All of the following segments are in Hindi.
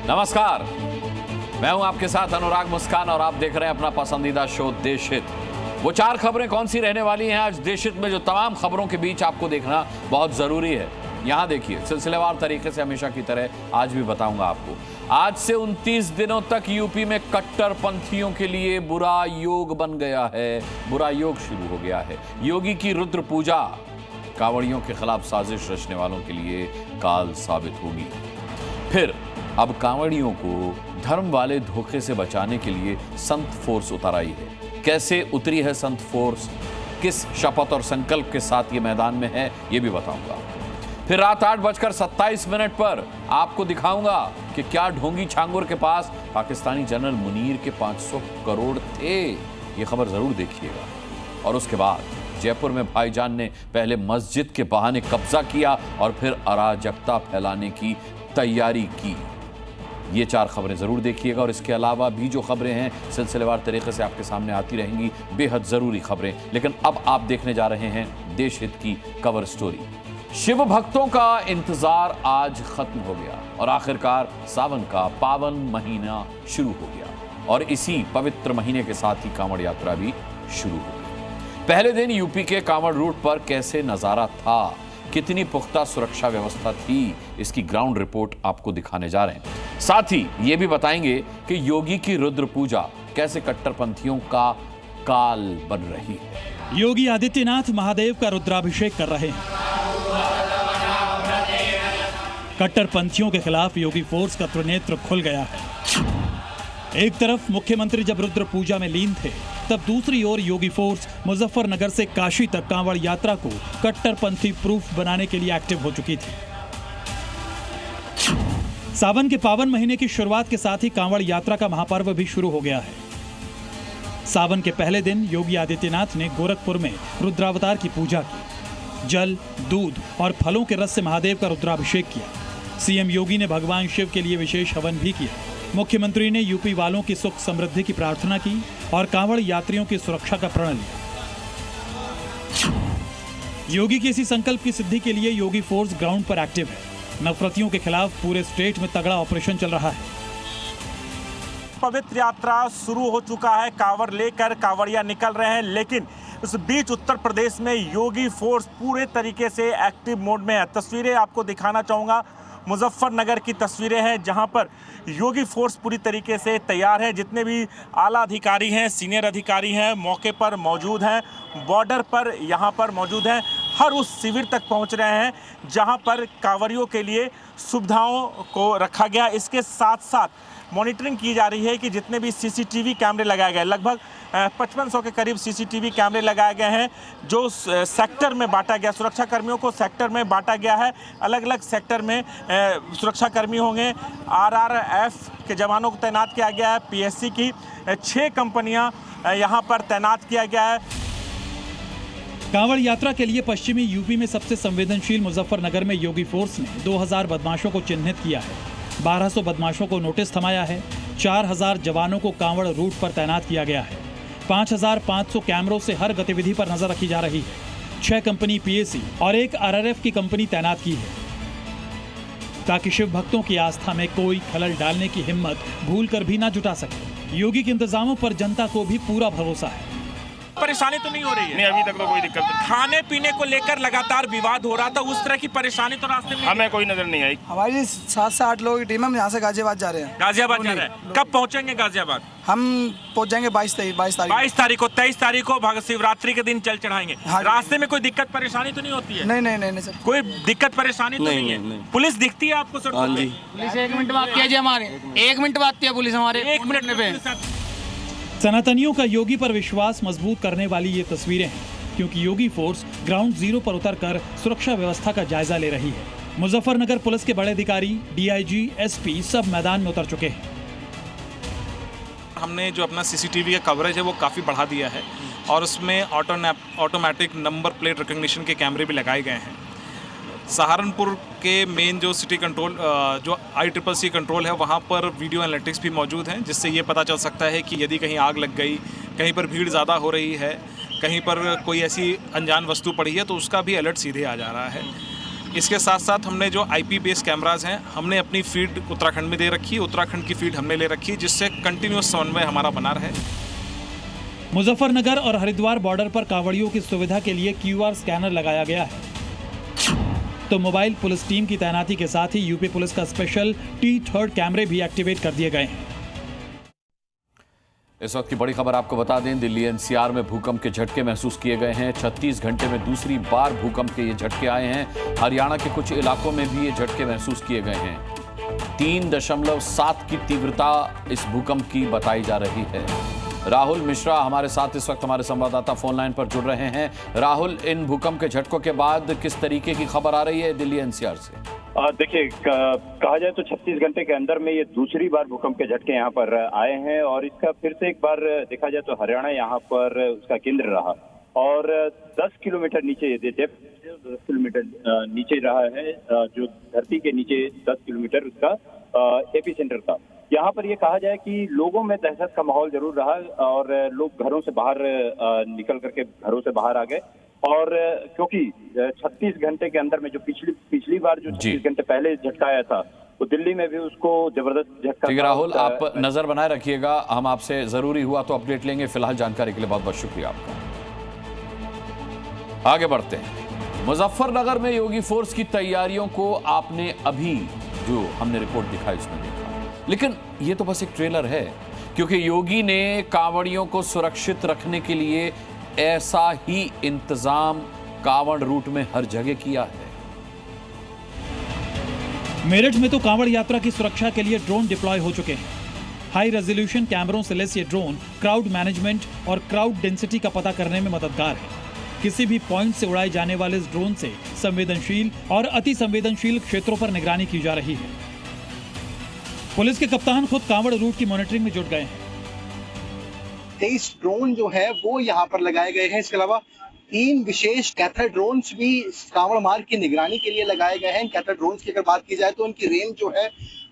नमस्कार, मैं हूं आपके साथ अनुराग मुस्कान और आप देख रहे हैं अपना पसंदीदा शो देशहित। वो 4 खबरें कौन सी रहने वाली हैं आज देशहित में, जो तमाम खबरों के बीच आपको देखना बहुत जरूरी है। यहां देखिए, सिलसिलेवार तरीके से हमेशा की तरह आज भी बताऊंगा आपको। आज से 29 दिनों तक यूपी में कट्टरपंथियों के लिए बुरा योग बन गया है, बुरा योग शुरू हो गया है। योगी की रुद्र पूजा कांवड़ियों के खिलाफ साजिश रचने वालों के लिए काल साबित होगी। फिर अब कांवड़ियों को धर्म वाले धोखे से बचाने के लिए संत फोर्स उतर आई है। कैसे उतरी है संत फोर्स, किस शपथ और संकल्प के साथ ये मैदान में है, ये भी बताऊंगा। फिर रात 8:27 पर आपको दिखाऊंगा कि क्या ढोंगी छांगुर के पास पाकिस्तानी जनरल मुनीर के 500 करोड़ थे। ये खबर जरूर देखिएगा। और उसके बाद जयपुर में भाईजान ने पहले मस्जिद के बहाने कब्जा किया और फिर अराजकता फैलाने की तैयारी की। ये 4 खबरें जरूर देखिएगा। और इसके अलावा भी जो खबरें हैं सिलसिलेवार तरीके से आपके सामने आती रहेंगी, बेहद जरूरी खबरें। लेकिन अब आप देखने जा रहे हैं देशहित की कवर स्टोरी। शिव भक्तों का इंतजार आज खत्म हो गया और आखिरकार सावन का पावन महीना शुरू हो गया। और इसी पवित्र महीने के साथ ही कांवड़ यात्रा भी शुरू हो गई। पहले दिन यूपी के कांवड़ रूट पर कैसे नजारा था, कितनी पुख्ता सुरक्षा व्यवस्था थी, इसकी ग्राउंड रिपोर्ट आपको दिखाने जा रहे हैं। साथ ही ये भी बताएंगे कि योगी की रुद्र पूजा कैसे कट्टरपंथियों का काल बन रही है। योगी आदित्यनाथ महादेव का रुद्राभिषेक कर रहे हैं। कट्टरपंथियों के खिलाफ योगी फोर्स का त्रिनेत्र खुल गया है। एक तरफ मुख्यमंत्री जब रुद्र पूजा में लीन थे, तब दूसरी ओर योगी फोर्स मुजफ्फरनगर से काशी तक कांवड़ यात्रा को कट्टरपंथी प्रूफ बनाने के लिए एक्टिव हो चुकी थी। सावन के पावन महीने की शुरुआत के साथ ही कांवड़ यात्रा का महापर्व भी शुरू हो गया है। सावन के पहले दिन योगी आदित्यनाथ ने गोरखपुर में रुद्रावतार की पूजा की। जल, दूध और फलों के रस से महादेव का रुद्राभिषेक किया। सीएम योगी ने भगवान शिव के लिए विशेष हवन भी किया। मुख्यमंत्री ने यूपी वालों की सुख समृद्धि की प्रार्थना की और कांवड़ यात्रियों की सुरक्षा का प्रण लिया। योगी के इसी संकल्प की सिद्धि के लिए योगी फोर्स ग्राउंड पर एक्टिव है। नफरतियों के खिलाफ पूरे स्टेट में तगड़ा ऑपरेशन चल रहा है। पवित्र यात्रा शुरू हो चुका है, कांवड़ लेकर कांवड़िया निकल रहे हैं, लेकिन इस बीच उत्तर प्रदेश में योगी फोर्स पूरे तरीके से एक्टिव मोड में है। तस्वीरें आपको दिखाना चाहूँगा, मुजफ्फरनगर की तस्वीरें हैं जहां पर योगी फोर्स पूरी तरीके से तैयार है। जितने भी आला अधिकारी हैं, सीनियर अधिकारी हैं, मौके पर मौजूद हैं, बॉर्डर पर यहां पर मौजूद हैं, हर उस शिविर तक पहुंच रहे हैं जहां पर कांवड़ियों के लिए सुविधाओं को रखा गया। इसके साथ साथ मॉनिटरिंग की जा रही है कि जितने भी सीसीटीवी कैमरे लगाए गए, लगभग 5500 के करीब सीसीटीवी कैमरे लगाए गए हैं, जो सेक्टर में बांटा गया, सुरक्षा कर्मियों को सेक्टर में बांटा गया है। अलग अलग सेक्टर में सुरक्षा कर्मी होंगे। आरआरएफ के जवानों को तैनात किया गया है। पीएससी की 6 कंपनियां यहां पर तैनात किया गया है। कांवड़ यात्रा के लिए पश्चिमी यूपी में सबसे संवेदनशील मुजफ्फरनगर में योगी फोर्स ने 2000 बदमाशों को चिन्हित किया है। 1200 बदमाशों को नोटिस थमाया है। 4000 जवानों को कांवड़ रूट पर तैनात किया गया है। 5500 कैमरों से हर गतिविधि पर नजर रखी जा रही है। 6 कंपनी पीएसी और 1 आरआरएफ की कंपनी तैनात की है, ताकि शिव भक्तों की आस्था में कोई खलल डालने की हिम्मत भूलकर भी ना जुटा सके। योगी के इंतजामों पर जनता को भी पूरा भरोसा है। परेशानी तो नहीं हो रही है? नहीं, अभी तक तो कोई दिक्कत नहीं। खाने पीने को लेकर लगातार विवाद हो रहा था, उस तरह की परेशानी तो रास्ते में हमें कोई नजर नहीं आई। हमारी 7 से 8 लोगों की टीम है। हम यहाँ से गाजियाबाद जा रहे हैं। गाजियाबाद जा रहे हैं? कब पहुंचेंगे गाजियाबाद? हम पहुंच जाएंगे 22 तारीख को। 23 तारीख को शिवरात्रि के दिन चल चढ़ाएंगे। हाँ, रास्ते में कोई दिक्कत परेशानी तो नहीं होती है? नहीं सर, कोई दिक्कत परेशानी तो नहीं है? पुलिस दिखती है आपको सर? पुलिस 1 मिनट बात किया जी, हमारे 1 मिनट बात किया पुलिस हमारे 1 मिनट पे। सनातनियों का योगी पर विश्वास मजबूत करने वाली ये तस्वीरें हैं, क्योंकि योगी फोर्स ग्राउंड जीरो पर उतरकर सुरक्षा व्यवस्था का जायजा ले रही है। मुजफ्फरनगर पुलिस के बड़े अधिकारी, डीआईजी, एसपी सब मैदान में उतर चुके हैं। हमने जो अपना सीसीटीवी का कवरेज है वो काफ़ी बढ़ा दिया है और उसमें ऑटोमेटिक नंबर प्लेट रिकग्निशन के कैमरे भी लगाए गए हैं। सहारनपुर के मेन जो सिटी कंट्रोल जो ICCC कंट्रोल है, वहाँ पर वीडियो एनालिटिक्स भी मौजूद हैं, जिससे ये पता चल सकता है कि यदि कहीं आग लग गई, कहीं पर भीड़ ज़्यादा हो रही है, कहीं पर कोई ऐसी अनजान वस्तु पड़ी है, तो उसका भी अलर्ट सीधे आ जा रहा है। इसके साथ साथ हमने जो IP बेस्ड कैमराज हैं, हमने अपनी फीड उत्तराखंड में दे रखी है, उत्तराखंड की फीड हमने ले रखी है, जिससे कंटिन्यूस समन्वय हमारा बना रहे। मुजफ्फरनगर और हरिद्वार बॉर्डर पर कांवड़ियों की सुविधा के लिए QR स्कैनर लगाया गया है, तो मोबाइल पुलिस टीम की तैनाती के साथ ही यूपी पुलिस का स्पेशल T3 कैमरे भी एक्टिवेट कर दिए गए हैं। इस वक्त की बड़ी खबर आपको बता दें, दिल्ली NCR में भूकंप के झटके महसूस किए गए हैं। 36 घंटे में दूसरी बार भूकंप के ये झटके आए हैं। हरियाणा के कुछ इलाकों में भी ये झटके महसूस किए गए हैं। 3.7 की तीव्रता इस भूकंप की बताई जा रही है। राहुल मिश्रा हमारे साथ इस वक्त हमारे संवाददाता फोन लाइन पर जुड़ रहे हैं। राहुल, इन भूकंप के झटकों के बाद किस तरीके की खबर आ रही है दिल्ली NCR से? देखिए, कहा जाए तो 36 घंटे के अंदर में ये दूसरी बार भूकंप के झटके यहाँ पर आए हैं और इसका फिर से एक बार देखा जाए तो हरियाणा यहाँ पर उसका केंद्र रहा और 10 किलोमीटर नीचे 10 किलोमीटर नीचे रहा है, जो धरती के नीचे 10 किलोमीटर उसका एपी सेंटर था। यहाँ पर ये कहा जाए कि लोगों में दहशत का माहौल जरूर रहा और लोग घरों से बाहर निकल करके घरों से बाहर आ गए और क्योंकि 36 घंटे के अंदर में जो पिछली बार जो 36 घंटे पहले झटका आया था तो दिल्ली में भी उसको जबरदस्त झटका। ठीक है राहुल, आप नजर बनाए रखिएगा, हम आपसे जरूरी हुआ तो अपडेट लेंगे। फिलहाल जानकारी के लिए बहुत बहुत शुक्रिया आपका। आगे बढ़ते हैं। मुजफ्फरनगर में योगी फोर्स की तैयारियों को आपने अभी जो हमने रिपोर्ट दिखाई उसमें देखा, लेकिन ये तो बस एक ट्रेलर है, क्योंकि योगी ने कांवड़ियों को सुरक्षित रखने के लिए ऐसा ही इंतजाम कांवड़ रूट में हर जगह किया है। मेरठ में तो कांवड़ यात्रा की सुरक्षा के लिए ड्रोन डिप्लॉय हो चुके हैं। हाई रेजोल्यूशन कैमरों से लैस ये ड्रोन क्राउड मैनेजमेंट और क्राउड डेंसिटी का पता करने में मददगार है। किसी भी पॉइंट से उड़ाए जाने वाले इस ड्रोन से संवेदनशील और अति संवेदनशील क्षेत्रों पर निगरानी की जा रही है। पुलिस के कप्तान खुद कांवड़ रूट की मॉनिटरिंग में जुट गए हैं। 23 ड्रोन जो है वो यहाँ पर लगाए गए हैं। इसके अलावा 3 विशेष कैथर ड्रोन्स भी कांवड़ मार्ग की निगरानी के लिए लगाए गए हैं। कैथर ड्रोन्स की अगर बात की जाए तो उनकी रेंज जो है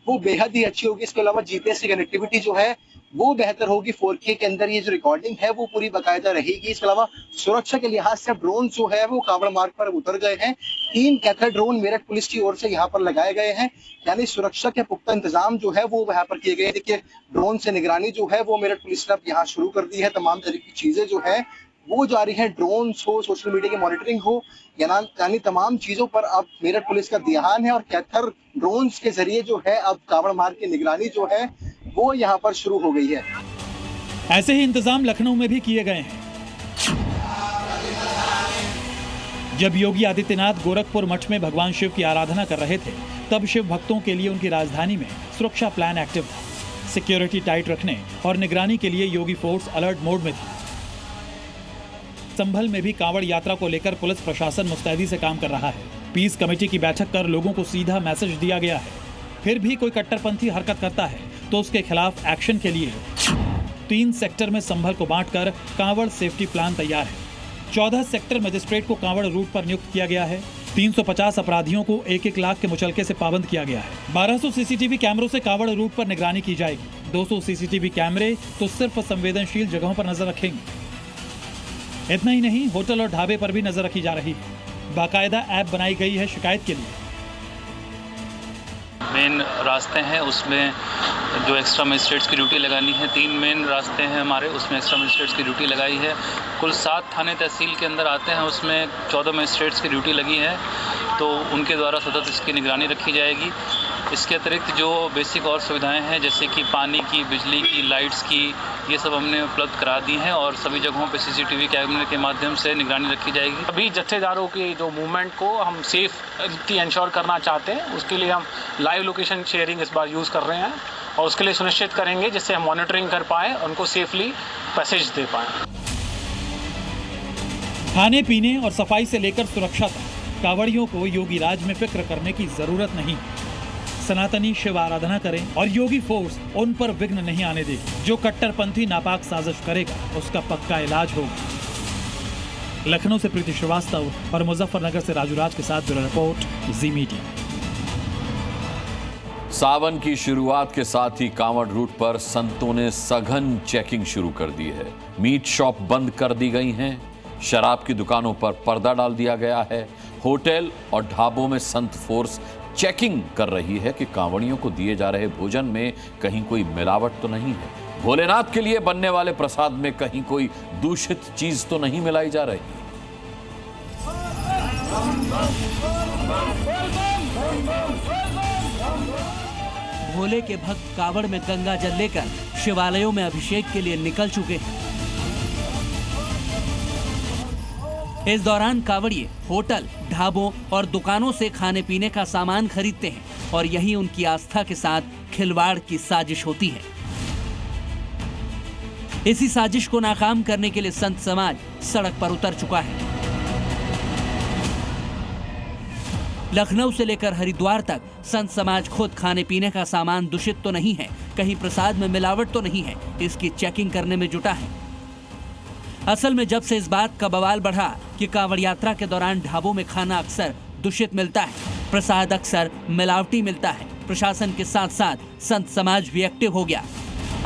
वो बेहद ही अच्छी होगी। इसके अलावा GPS की कनेक्टिविटी जो है वो बेहतर होगी। 4K के अंदर ये जो रिकॉर्डिंग है वो पूरी बाकायदा रहेगी। इसके अलावा सुरक्षा के लिहाज से ड्रोन जो है वो कांवड़ मार्ग पर उतर गए हैं। 3 कैथर ड्रोन मेरठ पुलिस की ओर से यहाँ पर लगाए गए हैं, यानी सुरक्षा के पुख्ता इंतजाम जो है वो यहाँ पर किए गए हैं। देखिए, ड्रोन से निगरानी जो है वो मेरठ पुलिस ने अब यहाँ शुरू कर दी है। तमाम तरह की चीजें जो है वो जारी है, ड्रोन हो, सोशल मीडिया की मॉनिटरिंग हो, यानी तमाम चीजों पर अब मेरठ पुलिस का ध्यान है और कैथर ड्रोन्स के जरिए जो है अब कांवड़ मार्ग की निगरानी जो है वो यहाँ पर शुरू हो गई है। ऐसे ही इंतजाम लखनऊ में भी किए गए हैं। जब योगी आदित्यनाथ गोरखपुर मठ में भगवान शिव की आराधना कर रहे थे, तब शिव भक्तों के लिए उनकी राजधानी में सुरक्षा प्लान एक्टिव था। सिक्योरिटी टाइट रखने और निगरानी के लिए योगी फोर्स अलर्ट मोड में थी। संभल में भी कांवड़ यात्रा को लेकर पुलिस प्रशासन मुस्तैदी से काम कर रहा है। पीस कमेटी की बैठक कर लोगों को सीधा मैसेज दिया गया है। फिर भी कोई कट्टरपंथी हरकत करता है तो उसके खिलाफ एक्शन के लिए 3 सेक्टर में संभल को बांटकर कांवड़ सेफ्टी प्लान तैयार है। 14 सेक्टर मजिस्ट्रेट को कांवड़ रूट पर नियुक्त किया गया है। 350 अपराधियों को 1-1 लाख के मुचलके से पाबंद किया गया है। 1200 CCTV कैमरों से कांवड़ रूट पर निगरानी की जाएगी। 200 CCTV कैमरे तो सिर्फ संवेदनशील जगहों पर नजर रखेंगे। इतना ही नहीं, होटल और ढाबे पर भी नजर रखी जा रही है। बाकायदा ऐप बनाई गई है शिकायत के लिए। मेन रास्ते हैं उसमें जो एक्स्ट्रा मजिस्ट्रेट्स की ड्यूटी लगानी है। 3 मेन रास्ते हैं हमारे, उसमें एक्स्ट्रा मजिस्ट्रेट्स की ड्यूटी लगाई है। कुल 7 थाने तहसील के अंदर आते हैं, उसमें 14 मजिस्ट्रेट्स की ड्यूटी लगी है, तो उनके द्वारा सतत इसकी निगरानी रखी जाएगी। इसके अतिरिक्त जो बेसिक और सुविधाएं हैं जैसे कि पानी की, बिजली की, लाइट्स की, ये सब हमने उपलब्ध करा दी हैं और सभी जगहों पे CCTV कैमरे के माध्यम से निगरानी रखी जाएगी। अभी जत्थेदारों की जो मूवमेंट को हम सेफ्टी इंश्योर करना चाहते हैं, उसके लिए हम लाइव लोकेशन शेयरिंग इस बार यूज़ कर रहे हैं और उसके लिए सुनिश्चित करेंगे जिससे हम मॉनिटरिंग कर पाएँ, उनको सेफली पैसेज दे पाएँ। खाने पीने और सफाई से लेकर सुरक्षा तक कांवड़ियों को योगी राज में फिक्र करने की जरूरत नहीं। सनातनी शिव आराधना करें और योगी फोर्स उन पर विघ्न नहीं आने देगी। जो कट्टरपंथी नापाक साजिश करेगा उसका पक्का इलाज होगा। लखनऊ से प्रीति श्रीवास्तव और मुजफ्फरनगर से राजू राज के साथ ब्यूरो रिपोर्ट, जी मीडिया। सावन की शुरुआत के साथ ही कांवड़ रूट पर संतों ने सघन चेकिंग शुरू कर दी है। मीट शॉप बंद कर दी गई हैं, शराब की दुकानों पर पर्दा डाल दिया गया है, होटल और ढाबों में संत फोर्स चेकिंग कर रही है कि कांवड़ियों को दिए जा रहे भोजन में कहीं कोई मिलावट तो नहीं है, भोलेनाथ के लिए बनने वाले प्रसाद में कहीं कोई दूषित चीज तो नहीं मिलाई जा रही। भोले के भक्त कावड़ में गंगा जल लेकर शिवालयों में अभिषेक के लिए निकल चुके हैं। इस दौरान कावड़िए होटल, ढाबों और दुकानों से खाने पीने का सामान खरीदते हैं और यही उनकी आस्था के साथ खिलवाड़ की साजिश होती है। इसी साजिश को नाकाम करने के लिए संत समाज सड़क पर उतर चुका है। लखनऊ से लेकर हरिद्वार तक संत समाज खुद खाने पीने का सामान दूषित तो नहीं है, कहीं प्रसाद में मिलावट तो नहीं है, इसकी चेकिंग करने में जुटा है। असल में जब से इस बात का बवाल बढ़ा कि कांवड़ यात्रा के दौरान ढाबों में खाना अक्सर दूषित मिलता है, प्रसाद अक्सर मिलावटी मिलता है, प्रशासन के साथ साथ संत समाज भी एक्टिव हो गया।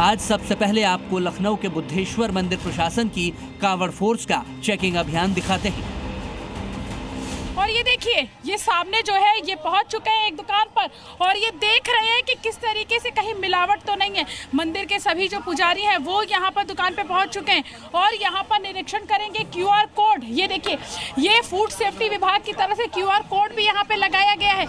आज सबसे पहले आपको लखनऊ के बुद्धेश्वर मंदिर प्रशासन की कांवड़ फोर्स का चेकिंग अभियान दिखाते हैं। और ये देखिए, ये सामने जो है ये पहुंच चुके हैं एक दुकान पर और ये देख रहे हैं कि किस तरीके से कहीं मिलावट तो नहीं है। मंदिर के सभी जो पुजारी हैं वो यहाँ पर दुकान पे पहुंच चुके हैं और यहाँ पर निरीक्षण करेंगे। QR कोड, ये देखिए, ये फूड सेफ्टी विभाग की तरफ से QR कोड भी यहाँ पे लगाया गया है।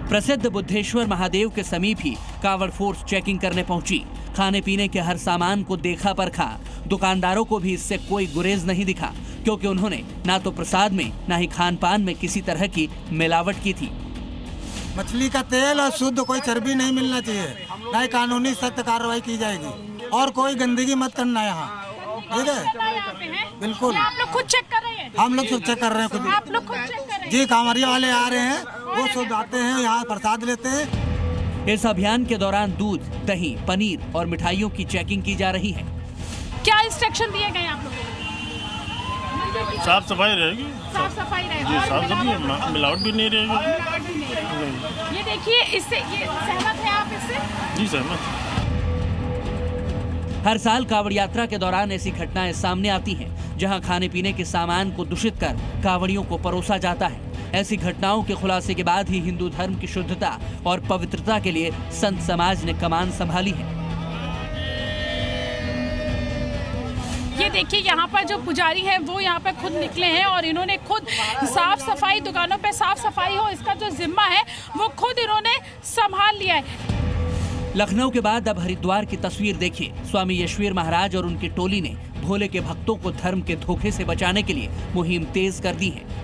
प्रसिद्ध बुद्धेश्वर महादेव के समीप ही कांवड़ फोर्स चेकिंग करने पहुंची। खाने पीने के हर सामान को देखा परखा। दुकानदारों को भी इससे कोई गुरेज नहीं दिखा, क्योंकि उन्होंने ना तो प्रसाद में ना ही खान पान में किसी तरह की मिलावट की थी। मछली का तेल और शुद्ध कोई चर्बी नहीं मिलना चाहिए, ना ही कानूनी सख्त कार्रवाई की जाएगी और कोई गंदगी मत करना यहाँ, ठीक है? बिल्कुल। आप लोग खुद चेक कर रहे हैं? हम लोग सब चेक कर रहे हैं खुद। आप लोग खुद चेक कर रहे हैं? जी, कांवड़िया वाले आ रहे हैं, वो सब आते हैं यहाँ प्रसाद लेते हैं। इस अभियान के दौरान दूध, दही, पनीर और मिठाइयों की चेकिंग की जा रही है। क्या इंस्ट्रक्शन दिए गए आप लोगों को? साफ सफाई रहेगी। साफ सफाई रहेगी। जी, साफ सफाई, मिलावट भी नहीं रहेगी। ये देखिए, इससे ये सहमत है आप इससे? जी सहमत। हर साल कांवड़ यात्रा के दौरान ऐसी घटनाएं सामने आती हैं, जहां खाने पीने के सामान को दूषित कर कांवड़ियों को परोसा जाता है। ऐसी घटनाओं के खुलासे के बाद ही हिंदू धर्म की शुद्धता और पवित्रता के लिए संत समाज ने कमान संभाली है। ये देखिए, यहाँ पर जो पुजारी हैं वो यहाँ पर खुद निकले हैं और इन्होंने खुद साफ सफाई, दुकानों पे साफ सफाई हो, इसका जो जिम्मा है वो खुद इन्होंने संभाल लिया है। लखनऊ के बाद अब हरिद्वार की तस्वीर देखिए। स्वामी यशवीर महाराज और उनकी टोली ने भोले के भक्तों को धर्म के धोखे से बचाने के लिए मुहिम तेज कर दी है।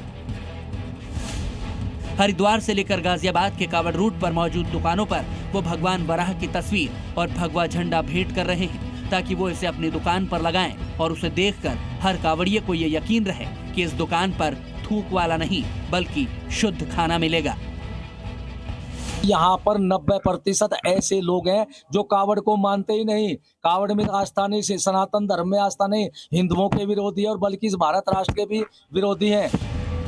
हरिद्वार से लेकर गाजियाबाद के कावड़ रूट पर मौजूद दुकानों पर वो भगवान वराह की तस्वीर और भगवा झंडा भेंट कर रहे हैं, ताकि वो इसे अपनी दुकान पर लगाएं और उसे देखकर हर कावड़िये को ये यकीन रहे कि इस दुकान पर थूक वाला नहीं बल्कि शुद्ध खाना मिलेगा। यहाँ पर 90% ऐसे लोग हैं जो कावड़ को मानते ही नहीं, कावड़ में आस्था नहीं, सनातन धर्म में आस्था नहीं, हिंदुओं के विरोधी और बल्कि इस भारत राष्ट्र के भी विरोधी हैं।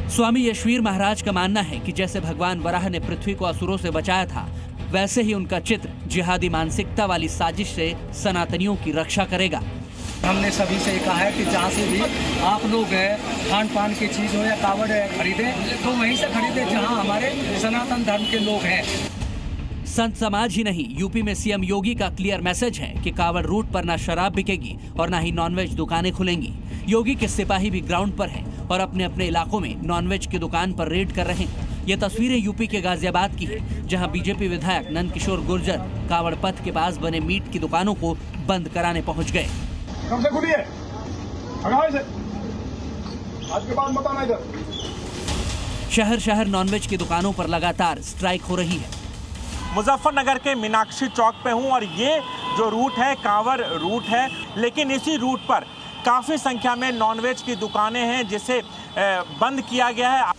स्वामी यशवीर महाराज का मानना है कि जैसे भगवान वराह ने पृथ्वी को असुरों से बचाया था, वैसे ही उनका चित्र जिहादी मानसिकता वाली साजिश से सनातनियों की रक्षा करेगा। हमने सभी से कहा है कि जहाँ से भी आप लोग खान पान की चीज हो या कावड़ खरीदे तो वहीं से खरीदे जहाँ हमारे सनातन धर्म के लोग हैं। संत समाज ही नहीं, यूपी में सीएम योगी का क्लियर मैसेज है कि कावड़ रूट पर ना शराब बिकेगी और ना ही नॉनवेज दुकानें खुलेंगी। योगी के सिपाही भी ग्राउंड पर हैं और अपने अपने इलाकों में नॉनवेज की दुकान पर रेड कर रहे हैं। ये तस्वीरें यूपी के गाजियाबाद की है, जहां बीजेपी विधायक नंद किशोर गुर्जर कावड़ पथ के पास बने मीट की दुकानों को बंद कराने पहुंच गए। शहर शहर नॉनवेज की दुकानों पर लगातार स्ट्राइक हो रही है। मुजफ्फरनगर के मीनाक्षी चौक पे हूं और ये जो रूट है कांवड़ रूट है, लेकिन इसी रूट पर काफी संख्या में नॉनवेज की दुकानें हैं जिसे बंद किया गया है।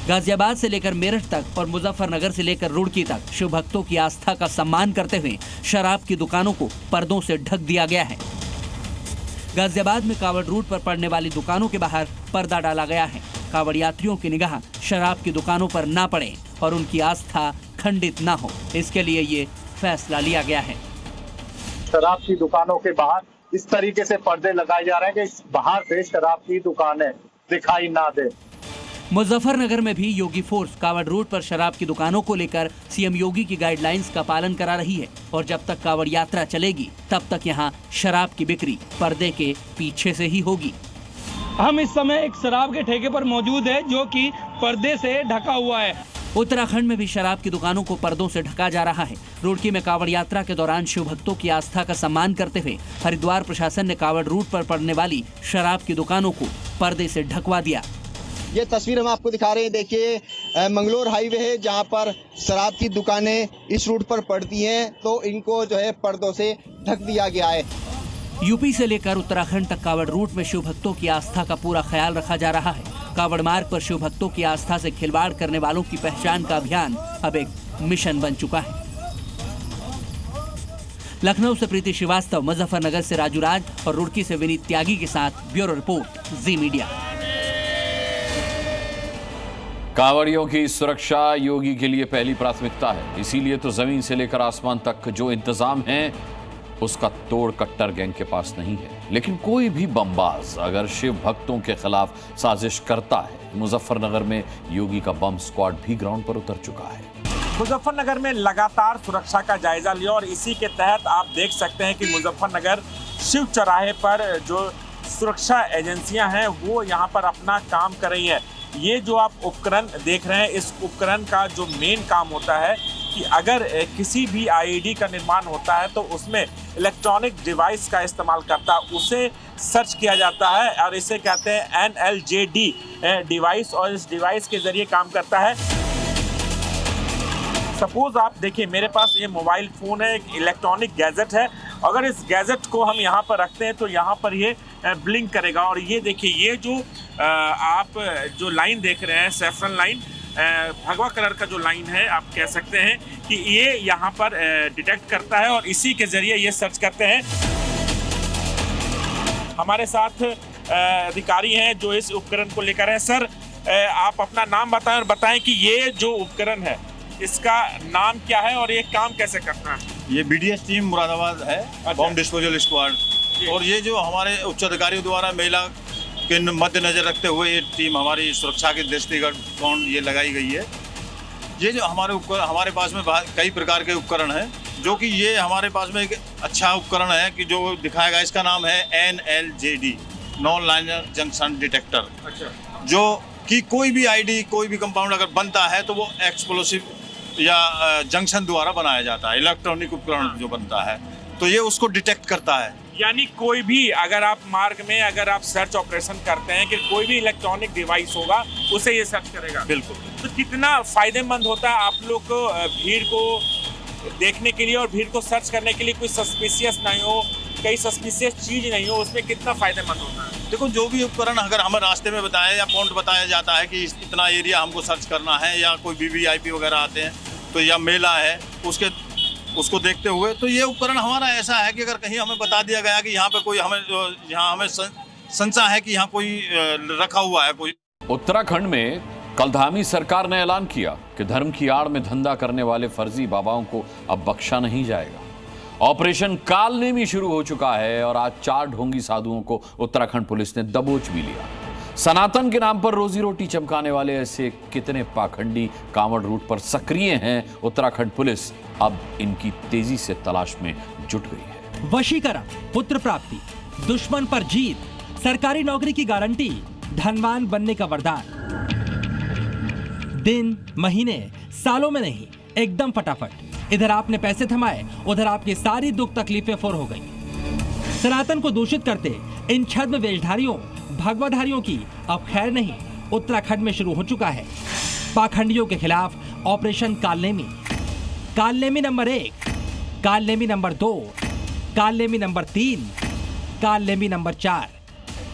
गाजियाबाद से लेकर मेरठ तक और मुजफ्फरनगर से लेकर रुड़की तक शिव भक्तों की आस्था का सम्मान करते हुए शराब की दुकानों को पर्दों से ढक दिया गया है। गाजियाबाद में कावड़ रूट पर पड़ने वाली दुकानों के बाहर पर्दा डाला गया है। कावड़ यात्रियों की निगाह शराब की दुकानों पर ना पड़े और उनकी आस्था खंडित ना हो, इसके लिए ये फैसला लिया गया है। शराब की दुकानों के बाहर इस तरीके से पर्दे लगाए जा रहे हैं कि बाहर से शराब की दुकानें दिखाई ना दे। मुजफ्फरनगर में भी योगी फोर्स कावड़ रूट पर शराब की दुकानों को लेकर सीएम योगी की गाइडलाइंस का पालन करा रही है और जब तक कावड़ यात्रा चलेगी तब तक यहाँ शराब की बिक्री पर्दे के पीछे से ही होगी। हम इस समय एक शराब के ठेके पर मौजूद है जो कि पर्दे से ढका हुआ है। उत्तराखंड में भी शराब की दुकानों को पर्दों से ढका जा रहा है। रुड़की में कावड़ यात्रा के दौरान शिव भक्तों की आस्था का सम्मान करते हुए हरिद्वार प्रशासन ने कावड़ रूट पर पड़ने वाली शराब की दुकानों को पर्दे से ढकवा दिया। ये तस्वीर हम आपको दिखा रहे हैं, देखिए मंगलोर हाईवे है जहां पर शराब की दुकानें इस रूट पर पड़ती हैं, तो इनको जो है पर्दों से ढक दिया गया है। यूपी से लेकर उत्तराखंड तक कावड़ रूट में शिव भक्तों की आस्था का पूरा ख्याल रखा जा रहा है। कावड़ मार्ग पर शिव भक्तों की आस्था से खिलवाड़ करने वालों की पहचान का अभियान अब एक मिशन बन चुका है। लखनऊ से प्रीति श्रीवास्तव, मुजफ्फरनगर से राजू राज और रुड़की से विनीत त्यागी के साथ ब्यूरो रिपोर्ट, जी मीडिया। कांवड़ियों की सुरक्षा योगी के लिए पहली प्राथमिकता है, इसीलिए तो जमीन से लेकर आसमान तक जो इंतजाम है उसका तोड़ कट्टर गैंग के पास नहीं है। लेकिन कोई भी बमबाज अगर शिव भक्तों के खिलाफ साजिश करता है, मुजफ्फरनगर में योगी का बम स्क्वाड भी ग्राउंड पर उतर चुका है। मुजफ्फरनगर में लगातार सुरक्षा का जायजा लिया और इसी के तहत आप देख सकते हैं कि मुजफ्फरनगर शिव चौराहे पर जो सुरक्षा एजेंसियां हैं वो यहाँ पर अपना काम कर रही है। ये जो आप उपकरण देख रहे हैं, इस उपकरण का जो मेन काम होता है कि अगर किसी भी आईईडी का निर्माण होता है तो उसमें इलेक्ट्रॉनिक डिवाइस का इस्तेमाल करता है, उसे सर्च किया जाता है और इसे कहते हैं NLJD डिवाइस, और इस डिवाइस के जरिए काम करता है। सपोज आप देखिए मेरे पास ये मोबाइल फ़ोन है, एक इलेक्ट्रॉनिक गैजेट है, अगर इस गैजेट को हम यहाँ पर रखते हैं तो यहाँ पर ये ब्लिंक करेगा। और ये देखिए ये जो आप जो लाइन देख रहे हैं, सैफरन लाइन, भगवा कलर का जो लाइन है, आप कह सकते हैं कि ये यहाँ पर डिटेक्ट करता है और इसी के जरिए ये सर्च करते हैं। हमारे साथ अधिकारी हैं जो इस उपकरण को लेकर हैं। सर, आप अपना नाम बताएं और बताएं कि ये जो उपकरण है इसका नाम क्या है और ये काम कैसे करता है। ये BDS टीम मुरादाबाद है, बॉम्ब डिस्पोजल स्क्वाड, और ये जो हमारे उच्च अधिकारियों द्वारा महिला के मद्देनजर रखते हुए ये टीम हमारी सुरक्षा के दृष्टिकोण ये लगाई गई है। ये जो हमारे पास में कई प्रकार के उपकरण हैं, जो कि ये हमारे पास में एक अच्छा उपकरण है कि जो दिखाएगा, इसका नाम है NLJD, non liner junction detector. अच्छा। जो कि कोई भी आईडी, कोई भी कंपाउंड अगर बनता है तो वो एक्सप्लोसिव या जंक्शन द्वारा बनाया जाता है, इलेक्ट्रॉनिक उपकरण जो बनता है तो ये उसको डिटेक्ट करता है। यानी कोई भी अगर आप मार्ग में अगर आप सर्च ऑपरेशन करते हैं कि कोई भी इलेक्ट्रॉनिक डिवाइस होगा उसे ये सर्च करेगा। बिल्कुल। तो कितना फायदेमंद होता है आप लोग को भीड़ को देखने के लिए और भीड़ को सर्च करने के लिए, कोई सस्पिशियस नहीं हो, कई सस्पिशियस चीज नहीं हो, उसमें कितना फायदेमंद होता है? देखो, जो भी उपकरण अगर हमें रास्ते में बताया या पॉइंट बताया जाता है कि इतना एरिया हमको सर्च करना है, या कोई VVIP वगैरह आते हैं तो या मेला है उसको देखते हुए, तो ये उपकरण हमारा ऐसा है कि अगर कहीं हमें बता दिया गया कि यहाँ पे कोई हमें संशय है कि यहाँ कोई रखा हुआ है कोई। उत्तराखंड में कलधामी सरकार ने ऐलान किया कि धर्म की आड़ में धंधा करने वाले फर्जी बाबाओं को अब बख्शा नहीं जाएगा। ऑपरेशन कालनेमी शुरू हो चुका है और आज 4 ढोंगी साधुओं को उत्तराखंड पुलिस ने दबोच भी लिया। सनातन के नाम पर रोजी रोटी चमकाने वाले ऐसे कितने पाखंडी कांवड़ रूट पर सक्रिय हैं, उत्तराखंड पुलिस अब इनकी तेजी से तलाश में जुट गई है। वशीकरण, पुत्र प्राप्ति, दुश्मन पर जीत, सरकारी नौकरी की गारंटी, धनवान बनने का वरदान। दिन, महीने, सालों में नहीं, एकदम फटाफट। इधर आपने पैसे थमाए, उधर आपकी सारी दुख तकलीफें फोर हो गई। सनातन को दूषित करते इन छद्म वेशधारियों, भगवाधारियों की अब खैर नहीं। उत्तराखंड में शुरू हो चुका है पाखंडियों के खिलाफ operation Kalanemi. Kalanemi number 1, Kalanemi number 2, Kalanemi number 3, Kalanemi number 4।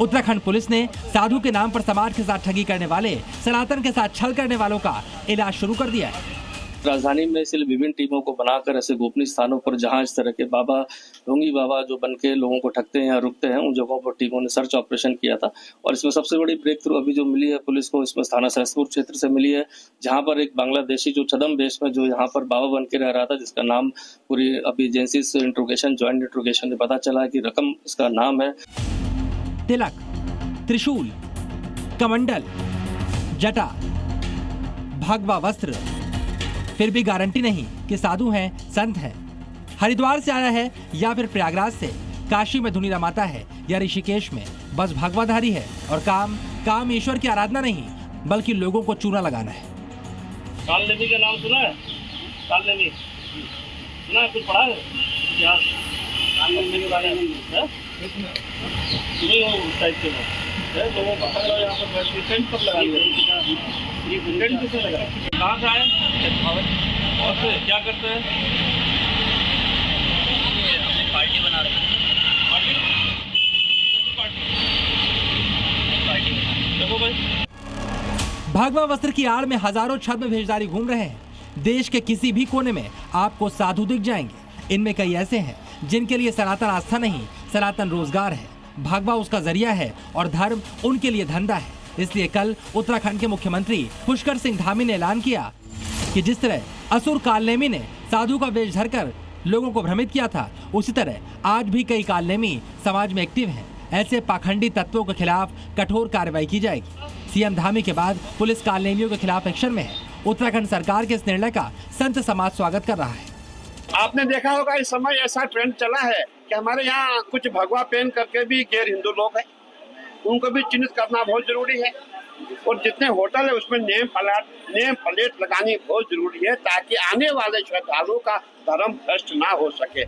Uttarakhand police ने साधु के नाम पर समाज के साथ ठगी करने वाले, सनातन के साथ छल करने वालों का इलाज शुरू कर दिया है। राजधानी में इसलिए विभिन्न टीमों को बनाकर ऐसे गोपनीय स्थानों पर जहां इस तरह के बाबा, ढोंगी बाबा जो बन के लोगों को ठगते हैं या रुकते हैं, उन जगहों पर टीमों ने सर्च ऑपरेशन किया था। और इसमें सबसे बड़ी ब्रेक थ्रू अभी जो मिली है पुलिस को, इसमें थाना सहसपुर क्षेत्र से मिली है, जहां पर एक बांग्लादेशी जो छदम वेश में जो यहाँ पर बाबा बन के रह रहा था, जिसका नाम पूरी अभी एजेंसी से इंट्रोगेशन, ज्वाइंट इंट्रोगेशन में पता चला है कि रकम इसका नाम है। तिलक, त्रिशूल, कमंडल, जटा, भगवा वस्त्र, फिर भी गारंटी नहीं कि साधु हैं, संत हैं। हरिद्वार से आया है या फिर प्रयागराज से, काशी में धुनी रमाता है या ऋषिकेश में, बस भगवाधारी है और काम ईश्वर की आराधना नहीं बल्कि लोगों को चूना लगाना है। काल नेमी का नाम सुना है? काल नेमी सुना है? कुछ पढ़ा है क्या काल नेमी के बारे में? नहीं हो टाइप के लोगों को पकड़ लो, यहाँ पर बैठ के टेंट पर लगा लिया। टेंट किसने लगा? कहाँ से आए? और से क्या करते हैं? अपनी पार्टी बना रहे हैं। देखो भाई, भगवा वस्त्र की आड़ में हजारों छद्म भेषधारी घूम रहे हैं। देश के किसी भी कोने में आपको साधु दिख जाएंगे। इनमें कई ऐसे हैं जिनके लिए सनातन आस्था नहीं, सनातन रोजगार है। भगवा उसका जरिया है और धर्म उनके लिए धंधा है। इसलिए कल उत्तराखंड के मुख्यमंत्री पुष्कर सिंह धामी ने ऐलान किया कि जिस तरह असुर कालनेमी ने साधु का वेश धरकर लोगों को भ्रमित किया था, उसी तरह आज भी कई कालनेमी समाज में एक्टिव हैं। ऐसे पाखंडी तत्वों के खिलाफ कठोर कार्रवाई की जाएगी। सीएम धामी के बाद पुलिस कालनेमियों के खिलाफ एक्शन में है। उत्तराखंड सरकार के इस निर्णय का संत समाज स्वागत कर रहा है। आपने देखा होगा इस समय ऐसा ट्रेंड चला है कि हमारे यहाँ कुछ भगवा पहन करके भी गैर हिंदू लोग हैं, उनको भी चिन्हित करना बहुत जरूरी है। और जितने होटल है उसमें नेम प्लेट लगानी बहुत जरूरी है, ताकि आने वाले श्रद्धालुओं का धर्म भ्रष्ट ना हो सके।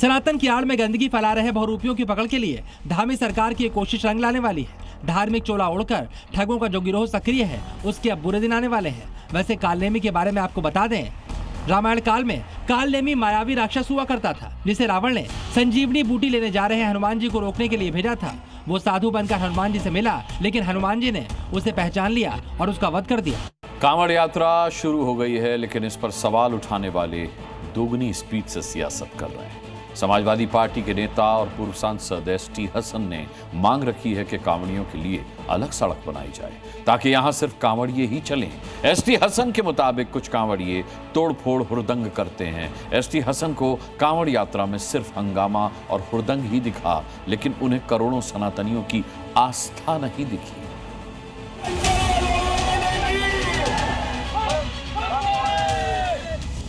सनातन की आड़ में गंदगी फैला रहे बहुरूपियों की पकड़ के लिए धामी सरकार की कोशिश रंग लाने वाली है। धार्मिक चोला ओढ़कर ठगों का जो गिरोह सक्रिय है, उसके अब बुरे दिन आने वाले हैं। वैसे कालनेमी के बारे में आपको बता दें, रामायण काल में कालनेमी मायावी राक्षस हुआ करता था, जिसे रावण ने संजीवनी बूटी लेने जा रहे हनुमान जी को रोकने के लिए भेजा था। वो साधु बनकर हनुमान जी से मिला, लेकिन हनुमान जी ने उसे पहचान लिया और उसका वध कर दिया। कांवड़ यात्रा शुरू हो गई है, लेकिन इस पर सवाल उठाने वाले दोगुनी स्पीड से सियासत कर रहे हैं। समाजवादी पार्टी के नेता और पूर्व सांसद एसटी हसन ने मांग रखी है कि कांवड़ियों के लिए अलग सड़क बनाई जाए ताकि यहां सिर्फ कांवड़िए ही चलें। एसटी हसन के मुताबिक कुछ कांवड़िए तोड़फोड़ हुड़दंग करते हैं। एसटी हसन को कांवड़ यात्रा में सिर्फ हंगामा और हुड़दंग ही दिखा, लेकिन उन्हें करोड़ों सनातनियों की आस्था नहीं दिखी।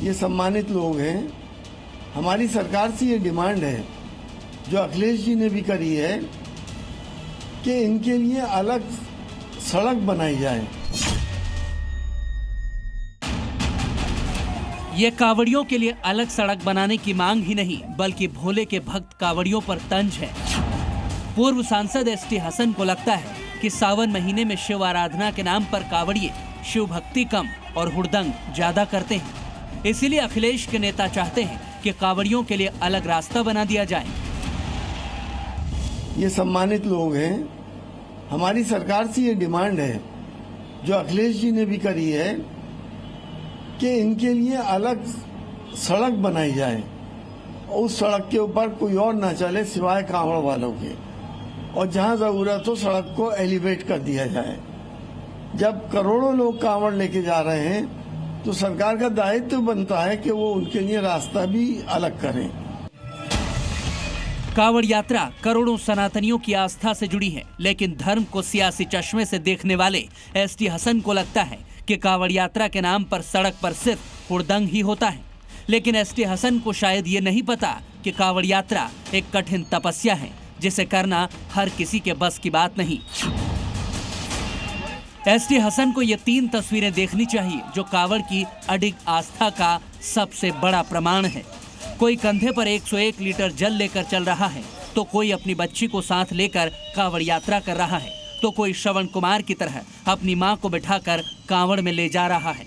ये सम्मानित लोग हैं। हमारी सरकार से ये डिमांड है, जो अखिलेश जी ने भी करी है, कि इनके लिए अलग सड़क बनाई जाए। ये कांवड़ियों के लिए अलग सड़क बनाने की मांग ही नहीं, बल्कि भोले के भक्त कांवड़ियों पर तंज है। पूर्व सांसद एसटी हसन को लगता है कि सावन महीने में शिव आराधना के नाम पर कांवड़िए शिव भक्ति कम और हुड़दंग ज्यादा करते हैं। इसीलिए अखिलेश के नेता चाहते हैं कि कांवड़ियों के लिए अलग रास्ता बना दिया जाए। ये सम्मानित लोग हैं। हमारी सरकार से ये डिमांड है, जो अखिलेश जी ने भी करी है, कि इनके लिए अलग सड़क बनाई जाए। उस सड़क के ऊपर कोई और ना चले सिवाय कांवड़ वालों के, और जहां जरूरत हो सड़क को एलिवेट कर दिया जाए। जब करोड़ों लोग कांवड़ लेके जा रहे हैं, तो सरकार का दायित्व बनता है कि वो उनके लिए रास्ता भी अलग करें। कांवड़ यात्रा करोड़ों सनातनियों की आस्था से जुड़ी है, लेकिन धर्म को सियासी चश्मे से देखने वाले एसटी हसन को लगता है कि कांवड़ यात्रा के नाम पर सड़क पर सिर्फ हुड़दंग ही होता है। लेकिन एसटी हसन को शायद ये नहीं पता कि कांवड़ यात्रा एक कठिन तपस्या है, जिसे करना हर किसी के बस की बात नहीं। एसटी हसन को ये 3 तस्वीरें देखनी चाहिए, जो कांवड़ की अडिग आस्था का सबसे बड़ा प्रमाण है। कोई कंधे पर 101 लीटर जल लेकर चल रहा है, तो कोई अपनी बच्ची को साथ लेकर कांवड़ यात्रा कर रहा है, तो कोई श्रवण कुमार की तरह अपनी मां को बिठाकर कांवड़ में ले जा रहा है।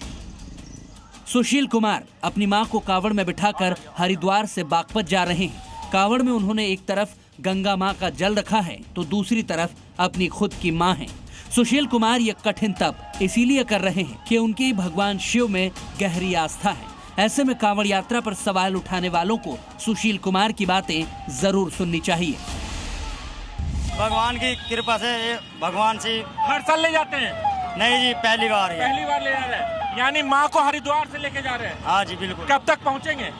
सुशील कुमार अपनी मां को कांवड़ में बिठाकर हरिद्वार से बागपत जा रहे हैं। कांवड़ में उन्होंने एक तरफ गंगा मां का जल रखा है, तो दूसरी तरफ अपनी खुद की मां है। सुशील कुमार ये कठिन तप इसीलिए कर रहे हैं कि उनकी भगवान शिव में गहरी आस्था है। ऐसे में कांवड़ यात्रा पर सवाल उठाने वालों को सुशील कुमार की बातें जरूर सुननी चाहिए। भगवान की कृपा से भगवान से हर साल ले जाते हैं? नहीं जी, पहली बार ले जा रहे हैं। यानी माँ को हरिद्वार से लेके जा रहे हैं? हाँ जी बिल्कुल। कब तक पहुँचेंगे?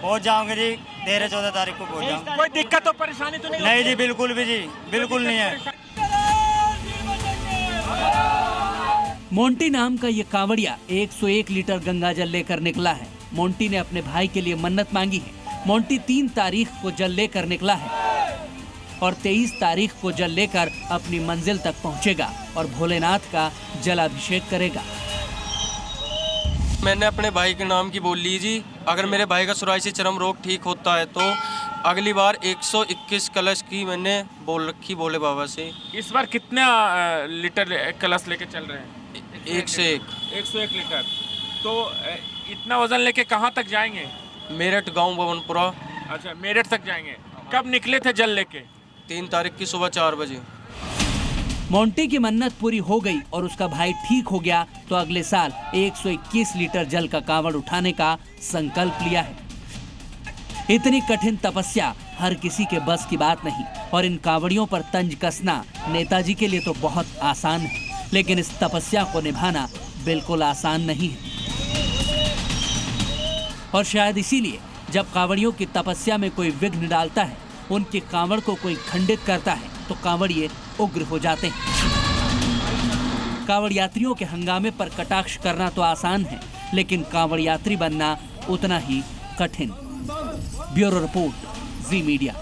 पहुँच जाओंगे जी, 13-14 तारीख को पहुँच जाऊंगे। कोई दिक्कत तो परेशानी तो नहीं? नहीं जी, बिल्कुल भी जी, बिल्कुल नहीं है। मोंटी नाम का ये कांवड़िया 101 लीटर गंगा जल लेकर निकला है। मोंटी ने अपने भाई के लिए मन्नत मांगी है। मोंटी 3 तारीख को जल लेकर निकला है और 23 तारीख को जल लेकर अपनी मंजिल तक पहुंचेगा और भोलेनाथ का जलाभिषेक करेगा। मैंने अपने भाई के नाम की बोल ली जी, अगर मेरे भाई का सुराई से चरम रोग ठीक होता है तो अगली बार 121 कलश की मैंने बोल रखी भोले बाबा से। इस बार कितना लीटर कलश लेके चल रहे हैं? 101 लीटर। तो इतना वजन लेके कहाँ तक जाएंगे? मेरठ गांव भवनपुरा। अच्छा, मेरठ तक जाएंगे। कब निकले थे जल लेके? 3 तारीख की सुबह 4 बजे। मोंटी की मन्नत पूरी हो गई और उसका भाई ठीक हो गया तो अगले साल 121 लीटर जल का कांवड़ उठाने का संकल्प लिया है। इतनी कठिन तपस्या हर किसी के बस की बात नहीं और इन कांवड़ियों पर तंज कसना नेताजी के लिए तो बहुत आसान है, लेकिन इस तपस्या को निभाना बिल्कुल आसान नहीं है। और शायद इसीलिए जब कांवड़ियों की तपस्या में कोई विघ्न डालता है, उनके कांवड़ को कोई खंडित करता है तो कांवड़िए उग्र हो जाते हैं। कांवड़ यात्रियों के हंगामे पर कटाक्ष करना तो आसान है, लेकिन कांवड़ यात्री बनना उतना ही कठिन। ब्यूरो रिपोर्ट, जी मीडिया।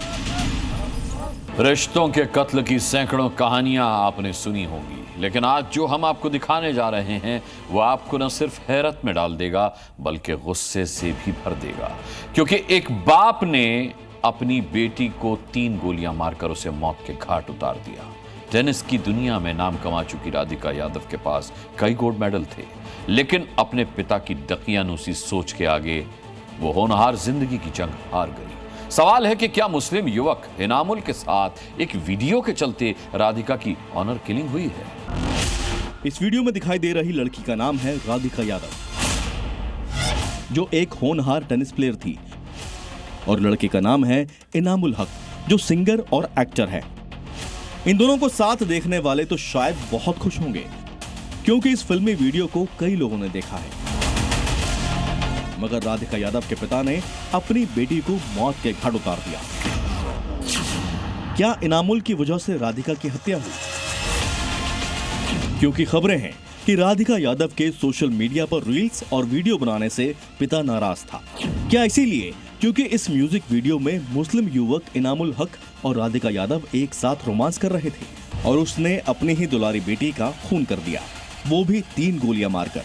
रिश्तों के कत्ल की सैकड़ों कहानियां आपने सुनी होंगी, लेकिन आज जो हम आपको दिखाने जा रहे हैं वो आपको न सिर्फ हैरत में डाल देगा बल्कि गुस्से से भी भर देगा, क्योंकि एक बाप ने अपनी बेटी को 3 गोलियां मारकर उसे मौत के घाट उतार दिया। टेनिस की दुनिया में नाम कमा चुकी राधिका यादव के पास कई गोल्ड मेडल थे, लेकिन अपने पिता की दकियानूसी सोच के आगे वो होनहार जिंदगी की जंग हार गई। सवाल है कि क्या मुस्लिम युवक इनामुल के साथ एक वीडियो के चलते राधिका की ऑनर किलिंग हुई है? इस वीडियो में दिखाई दे रही लड़की का नाम है राधिका यादव, जो एक होनहार टेनिस प्लेयर थी, और लड़के का नाम है इनामुल हक, जो सिंगर और एक्टर है। इन दोनों को साथ देखने वाले तो शायद बहुत खुश होंगे, क्योंकि इस फिल्मी वीडियो को कई लोगों ने देखा है। मगर राधिका यादव के पिता ने अपनी बेटी को मौत के घाट उतार दिया। क्या इनामुल की वजह से राधिका की हत्या हुई? क्योंकि खबरें हैं कि राधिका यादव के सोशल मीडिया पर रील्स और वीडियो बनाने से पिता नाराज था। क्या इसीलिए क्योंकि इस म्यूजिक वीडियो में मुस्लिम युवक इनामुल हक और राधिका यादव एक साथ रोमांस कर रहे थे और उसने अपनी ही दुलारी बेटी का खून कर दिया, वो भी 3 गोलियां मारकर।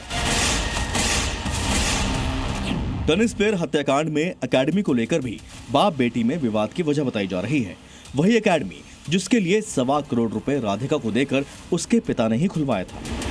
टेनिस प्लेयर हत्याकांड में एकेडमी को लेकर भी बाप बेटी में विवाद की वजह बताई जा रही है। वही एकेडमी जिसके लिए 1.25 करोड़ रुपए राधिका को देकर उसके पिता ने ही खुलवाया था।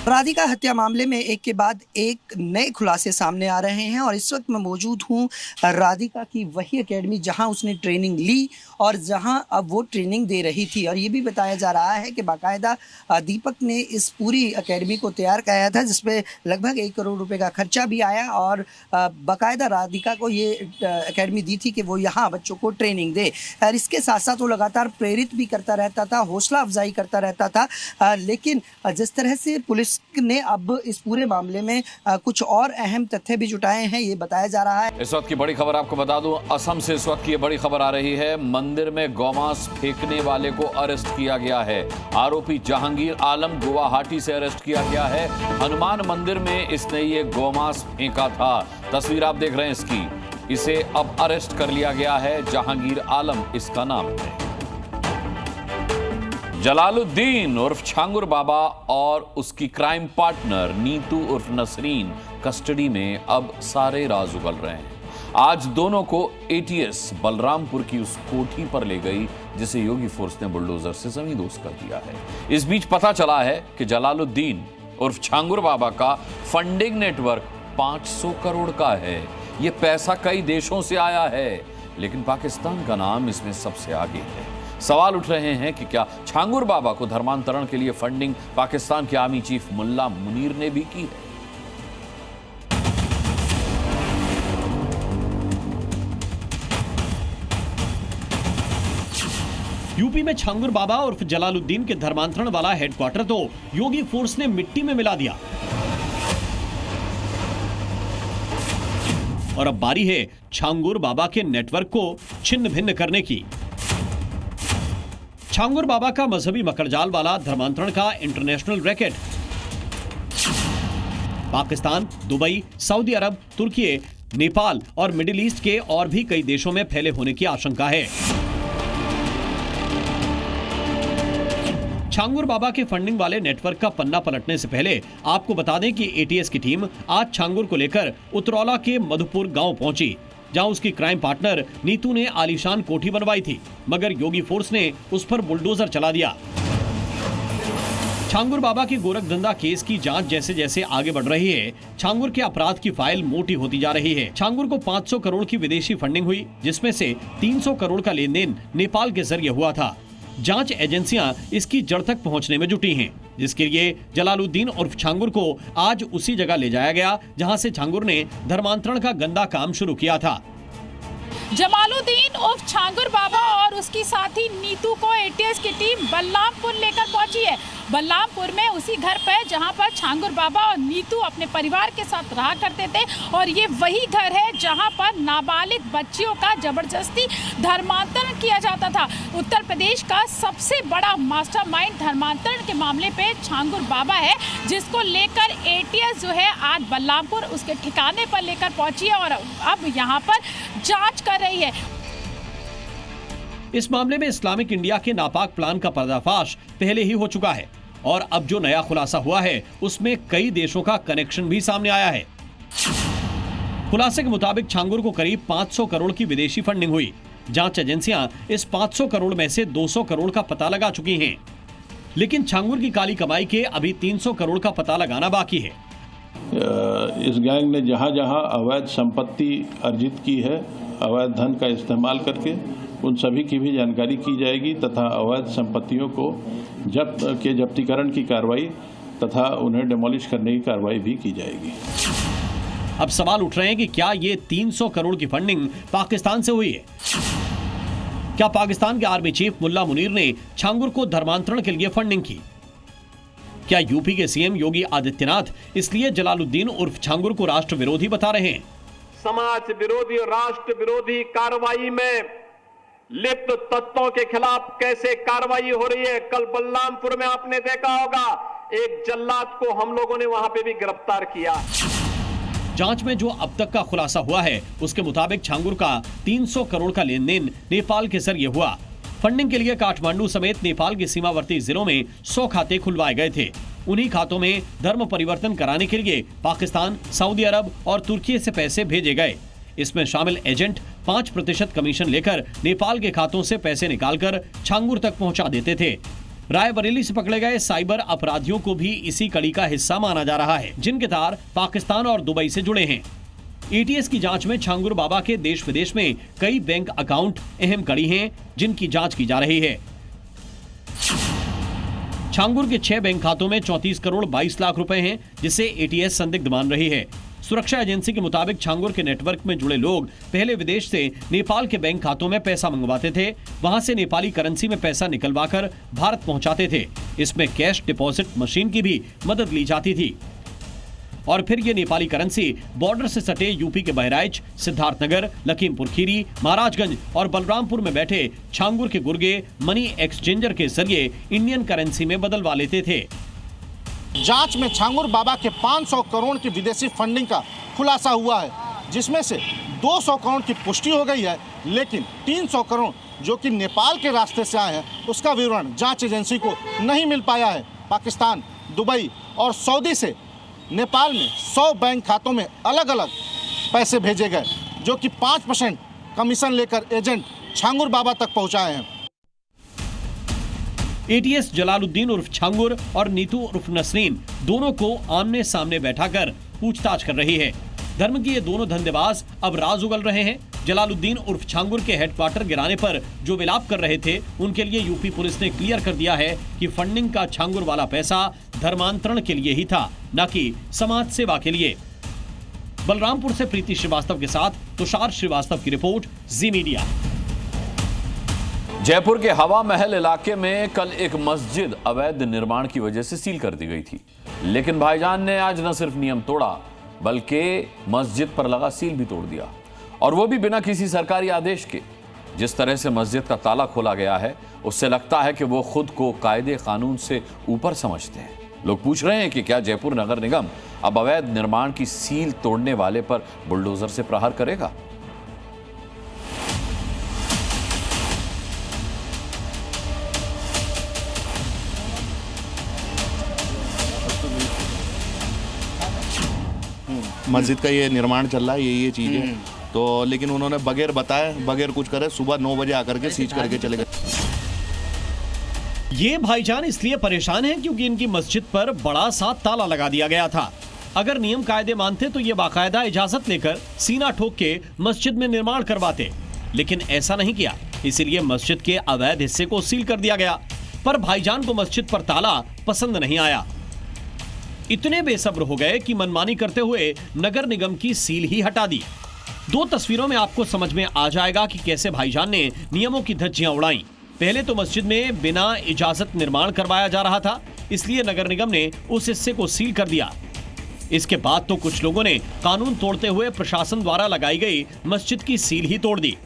राधिका हत्या मामले में एक के बाद एक नए खुलासे सामने आ रहे हैं और इस वक्त मैं मौजूद हूं राधिका की वही एकेडमी जहां उसने ट्रेनिंग ली और जहां अब वो ट्रेनिंग दे रही थी। और ये भी बताया जा रहा है कि बाकायदा दीपक ने इस पूरी एकेडमी को तैयार कराया था, जिसपे लगभग 1 करोड़ रुपए का खर्चा भी आया और बाकायदा राधिका को ये एकेडमी दी थी कि वो यहाँ बच्चों को ट्रेनिंग दे। और इसके साथ साथ वो लगातार प्रेरित भी करता रहता था, हौसला अफजाई करता रहता था। लेकिन जिस तरह से पुलिस ने अब इस पूरे मामले में कुछ और अहम तथ्य भी जुटाए हैं, ये बताया जा रहा है। इस वक्त की बड़ी खबर आपको बता दूं, असम से इस वक्त की बड़ी खबर आ रही है। मंदिर में गौमांस फेंकने वाले को अरेस्ट किया गया है। आरोपी जहांगीर आलम गुवाहाटी से अरेस्ट किया गया है। हनुमान मंदिर में इसने ये गौमांस फेंका था। तस्वीर आप देख रहे हैं इसकी। इसे अब अरेस्ट कर लिया गया है। जहांगीर आलम इसका नाम है। जलालुद्दीन उर्फ छांगुर बाबा और उसकी क्राइम पार्टनर नीतू उर्फ नसरीन कस्टडी में। अब सारे राज उगल रहे हैं। आज दोनों को एटीएस बलरामपुर की उस कोठी पर ले गई जिसे योगी फोर्स ने बुलडोजर से जमींदोज कर दिया है। इस बीच पता चला है कि जलालुद्दीन उर्फ छांगुर बाबा का फंडिंग नेटवर्क 500 करोड़ का है। यह पैसा कई देशों से आया है, लेकिन पाकिस्तान का नाम इसमें सबसे आगे है। सवाल उठ रहे हैं कि क्या छांगुर बाबा को धर्मांतरण के लिए फंडिंग पाकिस्तान के आर्मी चीफ मुल्ला मुनीर ने भी की है? यूपी में छांगुर बाबा उर्फ जलालुद्दीन के धर्मांतरण वाला हेडक्वार्टर तो योगी फोर्स ने मिट्टी में मिला दिया और अब बारी है छांगुर बाबा के नेटवर्क को छिन्न भिन्न करने की। छांगुर बाबा का मजहबी मकड़जाल वाला धर्मांतरण का international racket Pakistan, Dubai, Saudi Arab, तुर्की, नेपाल और मिडिल ईस्ट के और भी कई देशों में फैले होने की आशंका है। छांगुर बाबा के फंडिंग वाले नेटवर्क का पन्ना पलटने से पहले आपको बता दें कि एटीएस की टीम आज छांगुर को लेकर उतरौला के मधुपुर गांव पहुंची, जहां उसकी क्राइम पार्टनर नीतू ने आलीशान कोठी बनवाई थी, मगर योगी फोर्स ने उस पर बुलडोजर चला दिया। छांगुर बाबा की गोरखधंधा केस की जांच जैसे जैसे आगे बढ़ रही है, छांगुर के अपराध की फाइल मोटी होती जा रही है। छांगुर को 500 करोड़ की विदेशी फंडिंग हुई, जिसमें से 300 करोड़ का लेन देन नेपाल के जरिए हुआ था। जांच एजेंसियां इसकी जड़ तक पहुंचने में जुटी हैं, जिसके लिए जलालुद्दीन उर्फ छांगुर को आज उसी जगह ले जाया गया जहां से छांगुर ने धर्मांतरण का गंदा काम शुरू किया था। जमालुद्दीन उर्फ छांगुर बाबा और उसकी साथी नीतू को एटीएस की टीम बलरामपुर लेकर पहुंची है। बलरामपुर में उसी घर पर जहां पर छांगुर बाबा और नीतू अपने परिवार के साथ रहा करते थे, और ये वही घर है जहां पर नाबालिग बच्चियों का जबरदस्ती धर्मांतरण किया जाता था। उत्तर प्रदेश का सबसे बड़ा मास्टरमाइंड धर्मांतरण के मामले पे छांगुर बाबा है, जिसको लेकर एटीएस जो है आज बलरामपुर उसके ठिकाने पर लेकर पहुंची है और अब यहाँ पर जांच कर रही है। इस मामले में इस्लामिक इंडिया के नापाक प्लान का पर्दाफाश पहले ही हो चुका है और अब जो नया खुलासा हुआ है उसमें कई देशों का कनेक्शन भी सामने आया है। खुलासे के मुताबिक छांगुर को करीब 500 करोड़ की विदेशी फंडिंग हुई। जांच एजेंसियां इस 500 करोड़ में से 200 करोड़ का पता लगा चुकी हैं, लेकिन छांगुर की काली कमाई के अभी 300 करोड़ का पता लगाना बाकी है। इस गैंग ने जहां जहां अवैध संपत्ति अर्जित की है, अवैध धन का इस्तेमाल करके, उन सभी की भी जानकारी की जाएगी तथा अवैध संपत्तियों को जब्तीकरण की कार्रवाई तथा उन्हें डिमोलिश करने की कार्रवाई भी की जाएगी। अब सवाल उठ रहे हैं कि क्या ये 300 करोड़ की फंडिंग पाकिस्तान से हुई है? क्या पाकिस्तान के आर्मी चीफ मुल्ला मुनीर ने छांगुर को धर्मांतरण के लिए फंडिंग की? क्या यूपी के सीएम योगी आदित्यनाथ इसलिए जलालुद्दीन उर्फ छांगुर को राष्ट्र विरोधी बता रहे हैं? समाज विरोधी और राष्ट्र विरोधी कार्रवाई में लिप्त तत्वों के खिलाफ कैसे कार्रवाई हो रही है। कल बलरामपुर में आपने देखा होगा, एक जल्लाद को हम लोगों ने वहां पे भी गिरफ्तार किया। जांच में जो अब तक का खुलासा हुआ है उसके मुताबिक छांगुर का 300 करोड़ का लेन देन नेपाल के जरिए हुआ। फंडिंग के लिए काठमांडू समेत नेपाल के सीमावर्ती जिलों में 100 खाते खुलवाए गए थे। उन्हीं खातों में धर्म परिवर्तन कराने के लिए पाकिस्तान, सऊदी अरब और तुर्की से पैसे भेजे गए। इसमें शामिल एजेंट 5% कमीशन लेकर नेपाल के खातों से पैसे निकालकर छांगुर तक पहुंचा देते थे। रायबरेली से पकड़े गए साइबर अपराधियों को भी इसी कड़ी का हिस्सा माना जा रहा है, जिनके तार पाकिस्तान और दुबई से जुड़े हैं। एटीएस की जांच में छांगुर बाबा के देश विदेश में कई बैंक अकाउंट अहम कड़ी हैं, जिनकी जांच की जा रही है। छांगुर के 6 बैंक खातों में 34 करोड़ 22 लाख रुपए हैं, जिसे एटीएस संदिग्ध मान रही है। सुरक्षा एजेंसी के मुताबिक छांगुर के नेटवर्क में जुड़े लोग पहले विदेश से नेपाल के बैंक खातों में पैसा मंगवाते थे, वहां से नेपाली करेंसी में पैसा निकलवाकर भारत पहुंचाते थे। इसमें कैश डिपॉजिट मशीन की भी मदद ली जाती थी और फिर ये नेपाली करेंसी बॉर्डर से सटे यूपी के बहराइच, सिद्धार्थनगर, लखीमपुर खीरी, महाराजगंज और बलरामपुर में बैठे छांगुर के गुर्गे मनी एक्सचेंजर के जरिए इंडियन करेंसी में बदलवा लेते थे। जांच में छांगुर बाबा के 500 करोड़ की विदेशी फंडिंग का खुलासा हुआ है, जिसमें से 200 करोड़ की पुष्टि हो गई है, लेकिन 300 करोड़ जो कि नेपाल के रास्ते से आए हैं उसका विवरण जांच एजेंसी को नहीं मिल पाया है। पाकिस्तान, दुबई और सऊदी से नेपाल में 100 बैंक खातों में अलग अलग पैसे भेजे गए, जो कि 5% कमीशन लेकर एजेंट छांगुर बाबा तक पहुंचाए हैं। एटीएस जलालुद्दीन उर्फ छांगुर और नीतू उर्फ नसरीन दोनों को आमने सामने बैठाकर पूछताछ कर रही है। धर्म की ये दोनों धंधेबाज अब राज उगल रहे हैं। जलालुद्दीन उर्फ छांगुर के हेडक्वार्टर गिराने पर जो विलाप कर रहे थे, उनके लिए यूपी पुलिस ने क्लियर कर दिया है कि फंडिंग का छांगुर वाला पैसा धर्मांतरण के लिए ही था, न कि समाज सेवा के लिए। बलरामपुर से प्रीति श्रीवास्तव के साथ तुषार श्रीवास्तव की रिपोर्ट, जी मीडिया। जयपुर के हवा महल इलाके में कल एक मस्जिद अवैध निर्माण की वजह से सील कर दी गई थी, लेकिन भाईजान ने आज न सिर्फ नियम तोड़ा बल्कि मस्जिद पर लगा सील भी तोड़ दिया, और वो भी बिना किसी सरकारी आदेश के। जिस तरह से मस्जिद का ताला खोला गया है, उससे लगता है कि वो खुद को कायदे कानून से ऊपर समझते हैं। लोग पूछ रहे हैं कि क्या जयपुर नगर निगम अब अवैध निर्माण की सील तोड़ने वाले पर बुलडोजर से प्रहार करेगा। मस्जिद का ये निर्माण चल रहा है, ये चीज़ है। तो लेकिन उन्होंने बगैर बताए, बगैर कुछ करे, सुबह 9 बजे आकर के सीज करके चले गए। ये भाईजान इसलिए परेशान हैं क्योंकि इनकी मस्जिद पर बड़ा सा ताला लगा दिया गया था। अगर नियम कायदे मानते तो ये बाकायदा इजाजत लेकर सीना ठोक के मस्जिद में निर्माण करवाते, लेकिन ऐसा नहीं किया। इसीलिए मस्जिद के अवैध हिस्से को सील कर दिया गया। पर भाईजान को मस्जिद पर ताला पसंद नहीं आया। इतने बेसब्र हो गए कि मनमानी करते हुए नगर निगम की सील ही हटा दी। 2 तस्वीरों में आपको समझ में आ जाएगा कि कैसे भाईजान ने नियमों की धज्जियां उड़ाई। पहले तो मस्जिद में बिना इजाजत निर्माण करवाया जा रहा था, इसलिए नगर निगम ने उस हिस्से को सील कर दिया। इसके बाद तो कुछ लोगों ने कानून तोड़ते हुए प्रशासन द्वारा लगाई गई मस्जिद की सील ही तोड़ दी।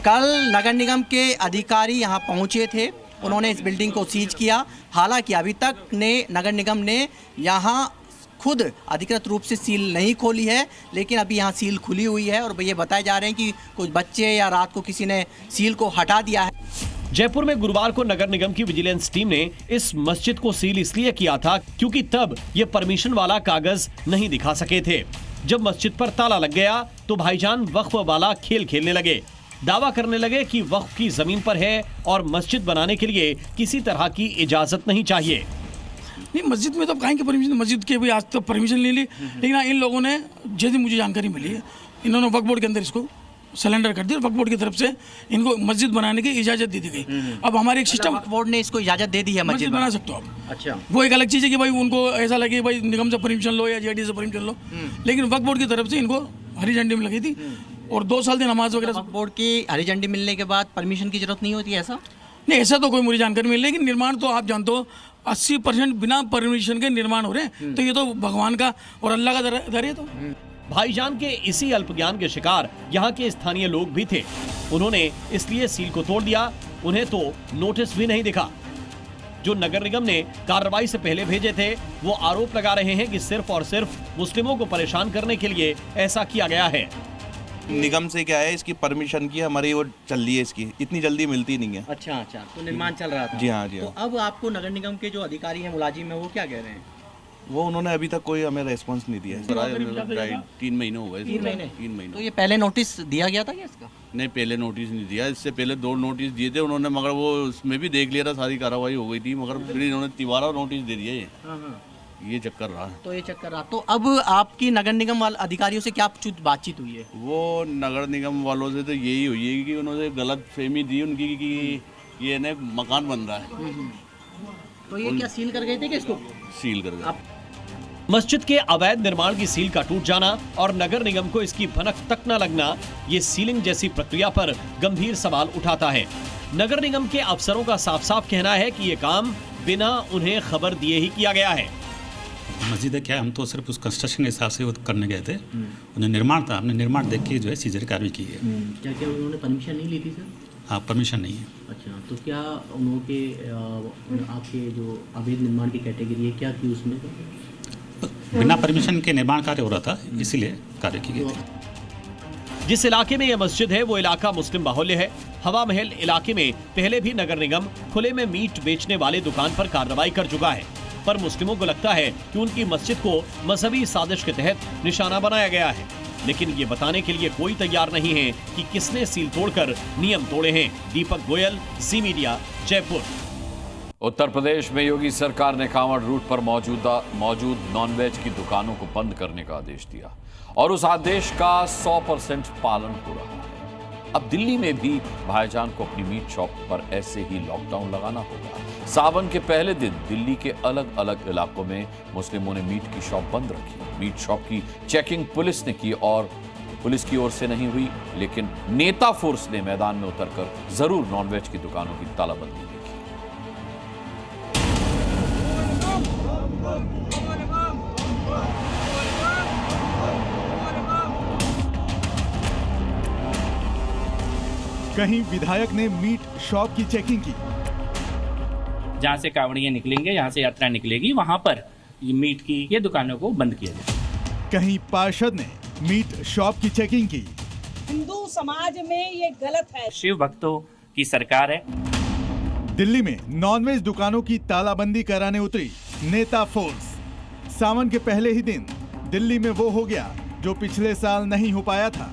कल नगर निगम के अधिकारी यहाँ पहुंचे थे, उन्होंने इस बिल्डिंग को सीज किया। हालांकि अभी तक नगर निगम ने यहाँ खुद अधिकृत रूप से सील नहीं खोली है, लेकिन अभी यहाँ सील खुली हुई है और ये बताए जा रहे हैं कि कुछ बच्चे या रात को किसी ने सील को हटा दिया है। जयपुर में गुरुवार को नगर निगम की विजिलेंस टीम ने इस मस्जिद को सील इसलिए किया था क्योंकि तब ये परमिशन वाला कागज नहीं दिखा सके थे। जब मस्जिद पर ताला लग गया तो भाईजान वक्फ वाला खेल खेलने लगे। दावा करने लगे कि वक्फ की जमीन पर है और मस्जिद बनाने के लिए किसी तरह की इजाजत नहीं चाहिए। नहीं, मस्जिद में तो कहीं की परमिशन, मस्जिद के भी आज तक परमिशन ले ली, लेकिन इन लोगों ने, जैसे मुझे जानकारी मिली है, इन्होंने वक्फ बोर्ड के अंदर इसको सिलेंडर कर दिया। वक्फ बोर्ड की तरफ से इनको मस्जिद बनाने की इजाजत दे दी गई। अब हमारे एक सिस्टम, वक्फ बोर्ड ने इसको इजाजत दे दी है मस्जिद बना सकते हो आप। अच्छा, वो एक अलग चीज़ है कि भाई उनको ऐसा लगे भाई निगम से परमिशन लो या जेडी से परमिशन लो, लेकिन वक्फ बोर्ड की तरफ से इनको हरी झंडी में लगी थी और 2 साल दिन नमाज वगैरह। वक्फ बोर्ड की हरी झंडी मिलने के बाद परमिशन की जरूरत नहीं होती है ऐसा? नहीं, ऐसा तो कोई मुझे जानकारी मिली, लेकिन निर्माण तो आप जानते हो 80% बिना परमिशन के निर्माण हो रहे हैं, तो ये तो भगवान का और अल्लाह का दर है। तो भाईजान के इसी अल्पज्ञान के शिकार यहाँ के स्थानीय लोग भी थे। उन्होंने इसलिए सील को तोड़ दिया। उन्हें तो नोटिस भी नहीं दिखा। जो नगर निगम ने कार्रवाई से पहले भेजे थे वो आरोप लगा रहे हैं कि सिर्फ और सिर्फ मुस्लिमों को परेशान करने के लिए ऐसा किया गया है। निगम से क्या है, इसकी परमिशन की हमारी वो चल रही है, इसकी इतनी जल्दी मिलती नहीं है। अच्छा, तो निर्माण चल रहा था। जी हाँ, जी हाँ। तो अब आपको नगर निगम के जो अधिकारी हैं, मुलाजिम है, वो क्या कह रहे हैं? वो उन्होंने अभी तक कोई हमें रेस्पॉन्स नहीं दिया है। 3 महीने हो गए। 3 महीने। 3 महीने। तो ये पहले नोटिस दिया गया था क्या इसका? नहीं, पहले नोटिस नहीं दिया। इससे पहले 2 नोटिस दिए थे उन्होंने, मगर वो उसमें भी देख लिया था, सारी कार्रवाई हो गई थी, मगर फिर इन्होंने 3बारा नोटिस दे दिया। ये चक्कर रहा। तो ये चक्कर रहा। तो अब आपकी नगर निगम वाले अधिकारियों से क्या बातचीत हुई है? वो नगर निगम वालों से तो यही हुई है कि उन्होंने गलत फहमी दी उनकी कि ये न मकान बन रहा है। तो ये क्या सील कर गए थे कि इसको सील कर गए? मस्जिद के अवैध निर्माण की सील का टूट जाना और नगर निगम को इसकी भनक तक न लगना, ये सीलिंग जैसी प्रक्रिया पर गंभीर सवाल उठाता है। नगर निगम के अफसरों का साफ साफ कहना है कि ये काम बिना उन्हें खबर दिए ही किया गया है। मस्जिद है क्या, हम तो सिर्फ उस कंस्ट्रक्शन के हिसाब से वो करने गए थे। उन्हें निर्माण था, हमने निर्माण देख के जो है सीजर कार्रवाई की है। क्या क्या उन्होंने परमिशन नहीं ली थी सर? हाँ, परमिशन नहीं है। अच्छा, तो क्या उनके आपके जो अवैध निर्माण की कैटेगरी है, क्या थी उसमें? बिना परमिशन के निर्माण कार्य हो रहा था, इसीलिए कार्य की गई थी। जिस इलाके में यह मस्जिद है वो इलाका मुस्लिम बाहुल्य है। हवा महल इलाके में पहले भी नगर निगम खुले में मीट बेचने वाले दुकान पर कार्रवाई कर चुका है, पर मुस्लिमों को लगता है कि उनकी मस्जिद को मजहबी साजिश के तहत निशाना बनाया गया है, लेकिन ये बताने के लिए कोई तैयार नहीं है कि किसने सील तोड़कर नियम तोड़े हैं। दीपक गोयल, जी मीडिया, जयपुर। उत्तर प्रदेश में योगी सरकार ने कांवड़ रूट पर मौजूद नॉनवेज की दुकानों को बंद करने का आदेश दिया और उस आदेश का 100% पालन हो रहा है। अब दिल्ली में भी भाईजान को अपनी मीट शॉप पर ऐसे ही लॉकडाउन लगाना होगा। सावन के पहले दिन दिल्ली के अलग अलग इलाकों में मुस्लिमों ने मीट की शॉप बंद रखी। मीट शॉप की चेकिंग पुलिस ने की और पुलिस की ओर से नहीं हुई, लेकिन नेता फोर्स ने मैदान में उतरकर जरूर नॉनवेज की दुकानों की तालाबंदी देखी। कहीं विधायक ने मीट शॉप की चेकिंग की। जहाँ से कांवड़ियाँ निकलेंगे, यहाँ से यात्रा निकलेगी, वहाँ पर ये मीट की ये दुकानों को बंद किया जाए। कहीं पार्षद ने मीट शॉप की चेकिंग की। हिंदू समाज में ये गलत है। शिव भक्तों की सरकार है। दिल्ली में नॉनवेज दुकानों की तालाबंदी कराने उतरी नेता फोर्स। सावन के पहले ही दिन दिल्ली में वो हो गया जो पिछले साल नहीं हो पाया था।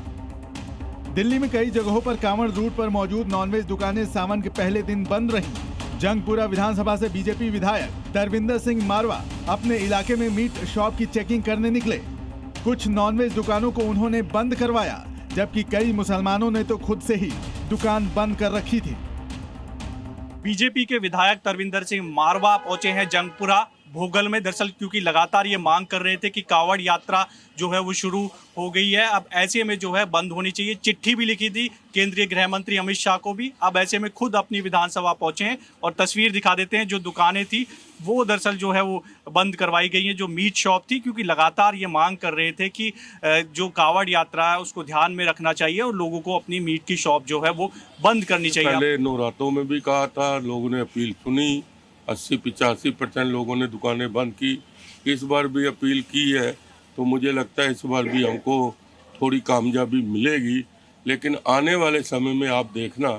दिल्ली में कई जगहों पर कांवड़ रूट पर मौजूद नॉनवेज दुकानें सावन के पहले दिन बंद रहीं। जंगपुरा विधानसभा से बीजेपी विधायक तरविंदर सिंह मारवा अपने इलाके में मीट शॉप की चेकिंग करने निकले। कुछ नॉनवेज दुकानों को उन्होंने बंद करवाया, जबकि कई मुसलमानों ने तो खुद से ही दुकान बंद कर रखी थी। बीजेपी के विधायक तरविंदर सिंह मारवा पहुंचे हैं जंगपुरा भोगल में। दरअसल क्योंकि लगातार ये मांग कर रहे थे कि कांवड़ यात्रा जो है वो शुरू हो गई है, अब ऐसे में जो है बंद होनी चाहिए। चिट्ठी भी लिखी थी केंद्रीय गृह मंत्री अमित शाह को भी। अब ऐसे में खुद अपनी विधानसभा पहुंचे हैं और तस्वीर दिखा देते हैं। जो दुकानें थी वो दरअसल जो है वो बंद करवाई गई हैं, जो मीट शॉप थी, क्योंकि लगातार ये मांग कर रहे थे कि जो कांवड़ यात्रा है उसको ध्यान में रखना चाहिए और लोगों को अपनी मीट की शॉप जो है वो बंद करनी चाहिए। पहले नवरात्रों में भी कहा था, लोगों ने अपील सुनी, 80-85% लोगों ने दुकानें बंद की। इस बार भी अपील की है, तो मुझे लगता है इस बार भी हमको थोड़ी कामयाबी मिलेगी। लेकिन आने वाले समय में आप देखना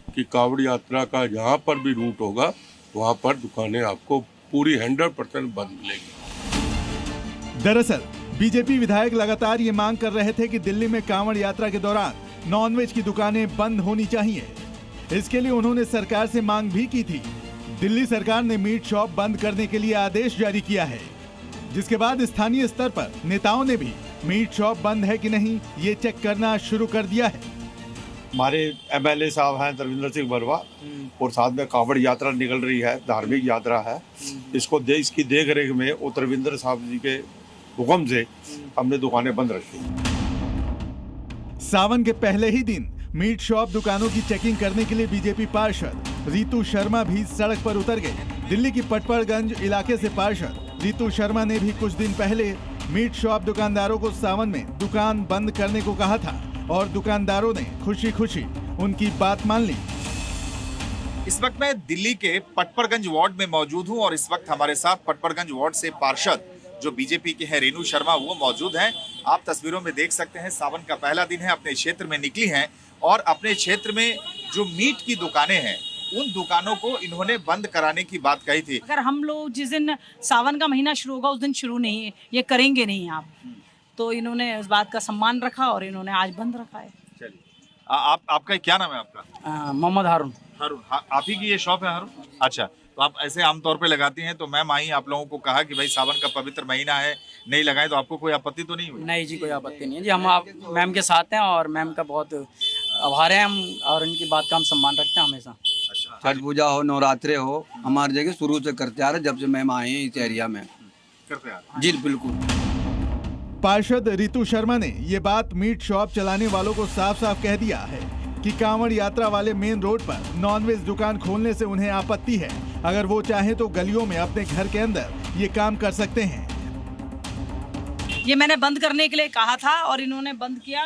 कि कांवड़ यात्रा का जहाँ पर भी रूट होगा वहाँ पर दुकानें आपको पूरी 100% बंद मिलेगी। दरअसल बीजेपी विधायक लगातार ये मांग कर रहे थे कि दिल्ली में कांवड़ यात्रा के दौरान नॉनवेज की दुकानें बंद होनी चाहिए। इसके लिए उन्होंने सरकार से मांग भी की थी। दिल्ली सरकार ने मीट शॉप बंद करने के लिए आदेश जारी किया है, जिसके बाद स्थानीय स्तर पर नेताओं ने भी मीट शॉप बंद है कि नहीं ये चेक करना शुरू कर दिया है। हमारे एमएलए साहब हैं तरविंदर सिंह मारवा और साथ में कांवड़ यात्रा निकल रही है, धार्मिक यात्रा है। इसकी देख रेख में वो तरविंदर साहब जी के हुक्म से हमने दुकानें बंद रखी। सावन के पहले ही दिन मीट शॉप दुकानों की चेकिंग करने के लिए बीजेपी पार्षद रितु शर्मा भी सड़क पर उतर गई। दिल्ली की पटपड़गंज इलाके से पार्षद रितु शर्मा ने भी कुछ दिन पहले मीट शॉप दुकानदारों को सावन में दुकान बंद करने को कहा था और दुकानदारों ने खुशी खुशी उनकी बात मान ली। इस वक्त मैं दिल्ली के पटपड़गंज वार्ड में मौजूद हूं और इस वक्त हमारे साथ पटपड़गंज वार्ड से पार्षद जो बीजेपी के हैं रेणु शर्मा वो मौजूद हैं। आप तस्वीरों में देख सकते हैं सावन का पहला दिन है, अपने क्षेत्र में निकली हैं और अपने क्षेत्र में जो मीट की दुकानें हैं उन दुकानों को इन्होंने बंद कराने की बात कही थी। अगर हम लोग जिस दिन सावन का महीना शुरू होगा उस दिन शुरू नहीं है, ये करेंगे नहीं आप, तो इन्होंने इस बात का सम्मान रखा और इन्होंने आज बंद रखा है। चलिए आपका क्या नाम है आपका? मोहम्मद हारून। आप ही की ये शॉप है हारून? अच्छा, तो आप ऐसे आमतौर पे लगाती हैं, तो मैम आई आप लोगों को कहा कि भाई सावन का पवित्र महीना है नहीं लगाएं, तो आपको कोई आपत्ति तो नहीं हुई? नहीं जी, कोई आपत्ति नहीं है जी। हम आप मैम के साथ हैं और मैम का बहुत आभार है हम, और इनकी बात का हम सम्मान रखते हैं हमेशा। छठ पूजा हो, नवरात्रे हो, हमारी जगह शुरू से करते आ रहे, जब से मैम आए हैं इस एरिया में करते आ रहे। जी बिल्कुल। पार्षद रितु शर्मा ने ये बात मीट शॉप चलाने वालों को साफ साफ कह दिया है कि कांवड़ यात्रा वाले मेन रोड पर नॉनवेज दुकान खोलने से उन्हें आपत्ति है। अगर वो चाहे तो गलियों में अपने घर के अंदर ये काम कर सकते हैं। ये मैंने बंद करने के लिए कहा था और इन्होंने बंद किया।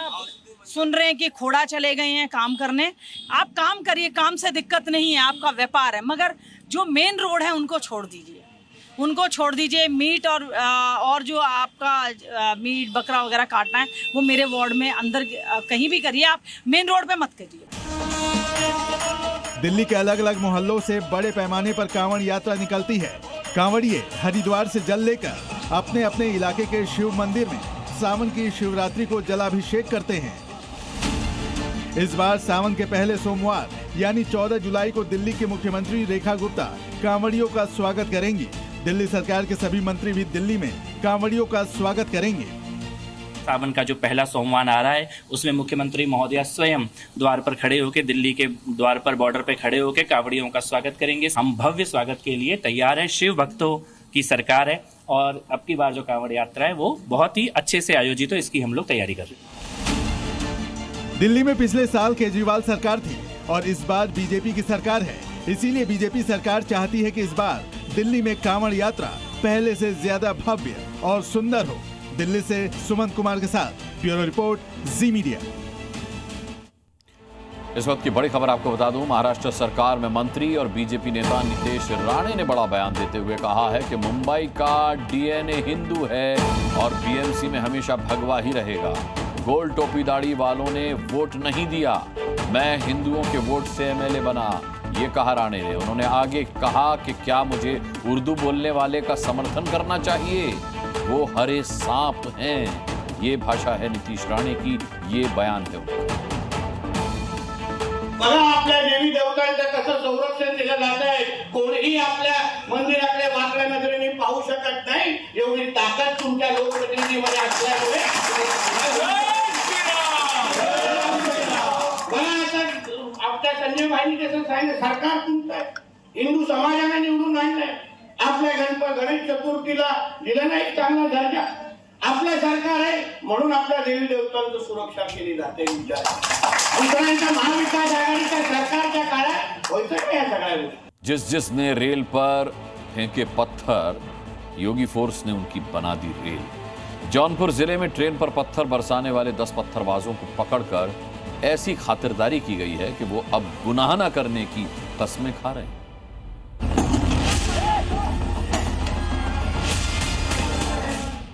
सुन रहे हैं कि खोड़ा चले गए हैं काम करने। आप काम करिए, काम से दिक्कत नहीं है, आपका व्यापार है, मगर जो मेन रोड है उनको छोड़ दीजिए, उनको छोड़ दीजिए। मीट और जो आपका मीट बकरा वगैरह काटना है वो मेरे वार्ड में अंदर कहीं भी करिए, आप मेन रोड पे मत करिए। दिल्ली के अलग अलग मोहल्लों से बड़े पैमाने पर कांवड़ यात्रा निकलती है। कांवड़िए हरिद्वार से जल लेकर अपने अपने इलाके के शिव मंदिर में सावन की शिवरात्रि को जलाभिषेक करते हैं। इस बार सावन के पहले सोमवार यानी 14 जुलाई को दिल्ली के मुख्यमंत्री रेखा गुप्ता कांवड़ियों का स्वागत करेंगी। दिल्ली सरकार के सभी मंत्री भी दिल्ली में कांवड़ियों का स्वागत करेंगे। सावन का जो पहला सोमवार आ रहा है उसमें मुख्यमंत्री महोदया स्वयं द्वार पर खड़े होकर, दिल्ली के द्वार पर बॉर्डर पे खड़े होकर कांवड़ियों का स्वागत करेंगे। हम भव्य स्वागत के लिए तैयार हैं। शिव भक्तों की सरकार है और अब की बार जो कांवड़ यात्रा है वो बहुत ही अच्छे से आयोजित हो, इसकी हम लोग तैयारी कर रहे हैं। दिल्ली में पिछले साल केजरीवाल सरकार थी और इस बार बीजेपी की सरकार है। इसीलिए बीजेपी सरकार चाहती है कि इस बार दिल्ली में कांवड़ यात्रा पहले से ज्यादा भव्य और सुंदर हो। दिल्ली से सुमंत कुमार के साथ ब्यूरो रिपोर्ट, जी मीडिया। इस वक्त की बड़ी खबर आपको बता दूं, महाराष्ट्र सरकार में मंत्री और बीजेपी नेता नितेश राणे ने बड़ा बयान देते हुए कहा है कि मुंबई का डीएनए हिंदू है और बीएमसी में हमेशा भगवा ही रहेगा। गोल टोपी दाढ़ी वालों ने वोट नहीं दिया, मैं हिंदुओं के वोट से एमएलए बना, ये कहा राणे ने। उन्होंने आगे कहा कि क्या मुझे उर्दू बोलने वाले का समर्थन करना चाहिए, वो हरे सांप हैं। ये भाषा है नीतीश राणे की, ये बयान है उनका। बघा आपल्या देवी देवतांचं कसं संरक्षण दिलं जात आहे, कोणीही आपल्या मंदिराकडे वाकड्या नजरेने पाहू शकत नाही, एवढी ताकद तुमच्या लोकप्रतिनिधीमध्ये असल्यामुळे आपल्या संजय भाईंनी कसं सांगितलं, सरकार तुमचं आहे, हिंदू समाजाने निवडून आणलंय, आपल्या गणेश चतुर्थीला दिलं नाही चांगला दर्जा, आपलं सरकार आहे म्हणून आपल्या देवी देवतांची सुरक्षा केली जाते। महाविकास आघाडीच्या सरकारच्या काळात होतं काय सगळ्या गोष्टी। जिसने रेल पर फेंके पत्थर, योगी फोर्स ने उनकी बना दी रेल। जौनपुर जिले में ट्रेन पर पत्थर बरसाने वाले 10 पत्थरबाजों को पकड़कर ऐसी खातिरदारी की गई है कि वो अब गुनाह न करने की कस्में खा रहे हैं।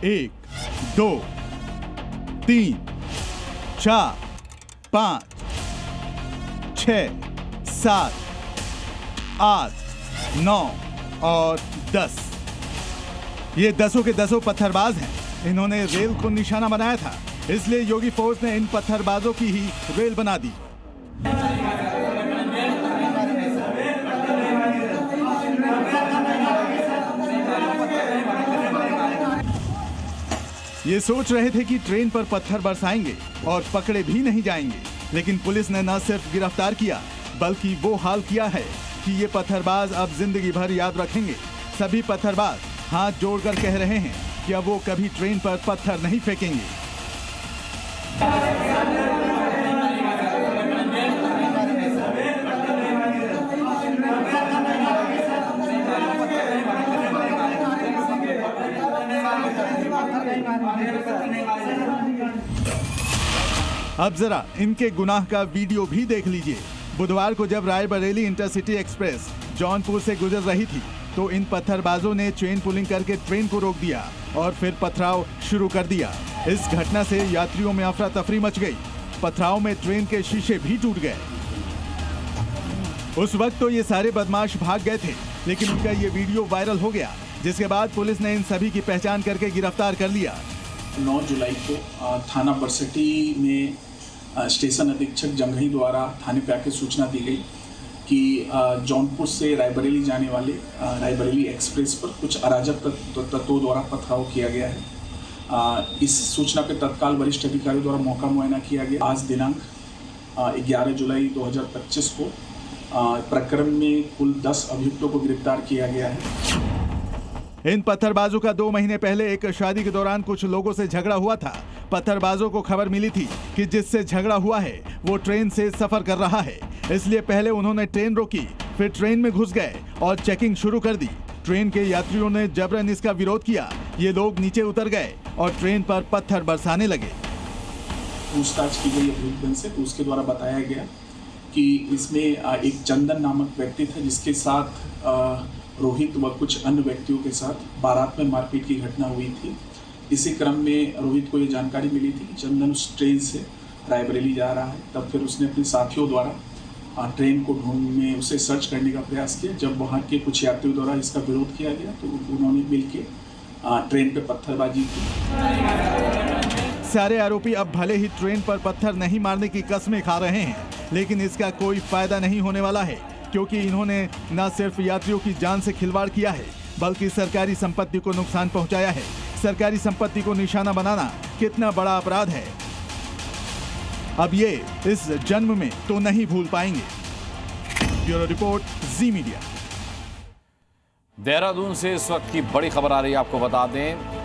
1, 2, 3, 4, 5, 6, 7, 8, 9 और 10। ये 10 के 10 पत्थरबाज हैं। इन्होंने रेल को निशाना बनाया था, इसलिए योगी फोर्स ने इन पत्थरबाजों की ही रेल बना दी। ये सोच रहे थे कि ट्रेन पर पत्थर बरसाएंगे और पकड़े भी नहीं जाएंगे, लेकिन पुलिस ने न सिर्फ गिरफ्तार किया बल्कि वो हाल किया है कि ये पत्थरबाज अब जिंदगी भर याद रखेंगे। सभी पत्थरबाज हाथ जोड़कर कह रहे हैं कि अब वो कभी ट्रेन पर पत्थर नहीं फेंकेंगे। अब जरा इनके गुनाह का वीडियो भी देख लीजिए। बुधवार को जब रायबरेली इंटरसिटी एक्सप्रेस जौनपुर से गुजर रही थी तो इन पत्थरबाजों ने चेन पुलिंग करके ट्रेन को रोक दिया और फिर पथराव शुरू कर दिया। इस घटना से यात्रियों में अफरा तफरी मच गई। पथराव में ट्रेन के शीशे भी टूट गए। उस वक्त तो ये सारे बदमाश भाग गए थे, लेकिन उनका ये वीडियो वायरल हो गया, जिसके बाद पुलिस ने इन सभी की पहचान करके गिरफ्तार कर लिया। 9 जुलाई को थाना बरसटी में स्टेशन अधीक्षक जंघई द्वारा थाने पे आके सूचना दी गई कि जौनपुर से रायबरेली जाने वाले रायबरेली एक्सप्रेस पर कुछ अराजक तत्वों द्वारा पथराव किया गया है। इस सूचना पे तत्काल वरिष्ठ अधिकारियों द्वारा मौका मुआयना किया गया। आज दिनांक 11 जुलाई 2025 को प्रकरण में कुल 10 अभियुक्तों को गिरफ्तार किया गया है। इन पत्थरबाजों का 2 महीने पहले एक शादी के दौरान कुछ लोगों से झगड़ा हुआ था। पत्थरबाजों को खबर मिली थी कि जिससे झगड़ा हुआ है वो ट्रेन से सफर कर रहा है, इसलिए पहले उन्होंने ट्रेन रोकी, फिर ट्रेन में घुस गए और चेकिंग शुरू कर दी। ट्रेन के यात्रियों ने जबरन इसका विरोध किया। ये लोग नीचे उतर गए और ट्रेन पर पत्थर बरसाने लगे। पूछताछ की गई अभियुक्तन से, तो उसके द्वारा बताया गया कि इसमें एक चंदन नामक व्यक्ति था, जिसके साथ रोहित व कुछ अन्य व्यक्तियों के साथ बारात में मारपीट की घटना हुई थी। इसी क्रम में रोहित को ये जानकारी मिली थी कि चंदन उस ट्रेन से रायबरेली जा रहा है। तब फिर उसने अपने साथियों द्वारा ट्रेन को ढूंढने, उसे सर्च करने का प्रयास किया। जब वहाँ के कुछ यात्रियों द्वारा इसका विरोध किया गया तो उन्होंने मिलकर ट्रेन पे पत्थरबाजी की। सारे आरोपी अब भले ही ट्रेन पर पत्थर नहीं मारने की कसमें खा रहे हैं, लेकिन इसका कोई फायदा नहीं होने वाला है, क्योंकि इन्होंने न सिर्फ यात्रियों की जान से खिलवाड़ किया है बल्कि सरकारी संपत्ति को नुकसान पहुंचाया है। सरकारी संपत्ति को निशाना बनाना कितना बड़ा अपराध है, अब ये इस जन्म में तो नहीं भूल पाएंगे। ब्यूरो रिपोर्ट, जी मीडिया। देहरादून से इस वक्त की बड़ी खबर आ रही है, आपको बता दें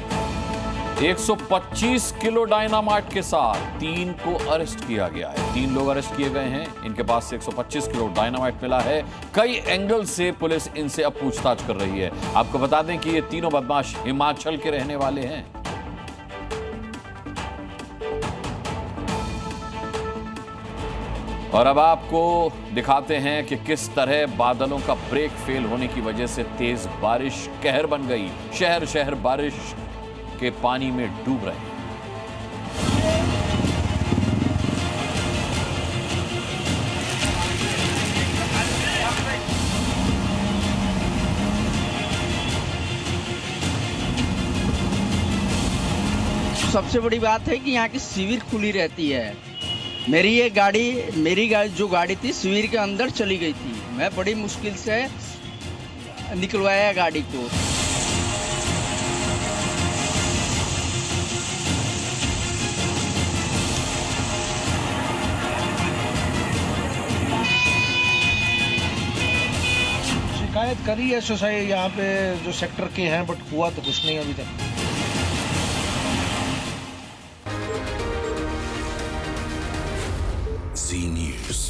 125 किलो डायनामाइट के साथ 3 को अरेस्ट किया गया है। 3 लोग अरेस्ट किए गए हैं। इनके पास से 125 किलो डायनामाइट मिला है। कई एंगल से पुलिस इनसे अब पूछताछ कर रही है। आपको बता दें कि ये तीनों बदमाश हिमाचल के रहने वाले हैं। और अब आपको दिखाते हैं कि किस तरह बादलों का ब्रेक फेल होने की वजह से तेज बारिश कहर बन गई। शहर शहर बारिश के पानी में डूब रहे हैं। सबसे बड़ी बात है कि यहाँ की शिविर खुली रहती है। मेरी गाड़ी जो गाड़ी थी शिविर के अंदर चली गई थी। मैं बड़ी मुश्किल से निकलवाया गाड़ी को। शिकायत करी है सोसाइटी यहाँ पे जो सेक्टर के हैं, बट हुआ तो कुछ नहीं अभी तक। Z News.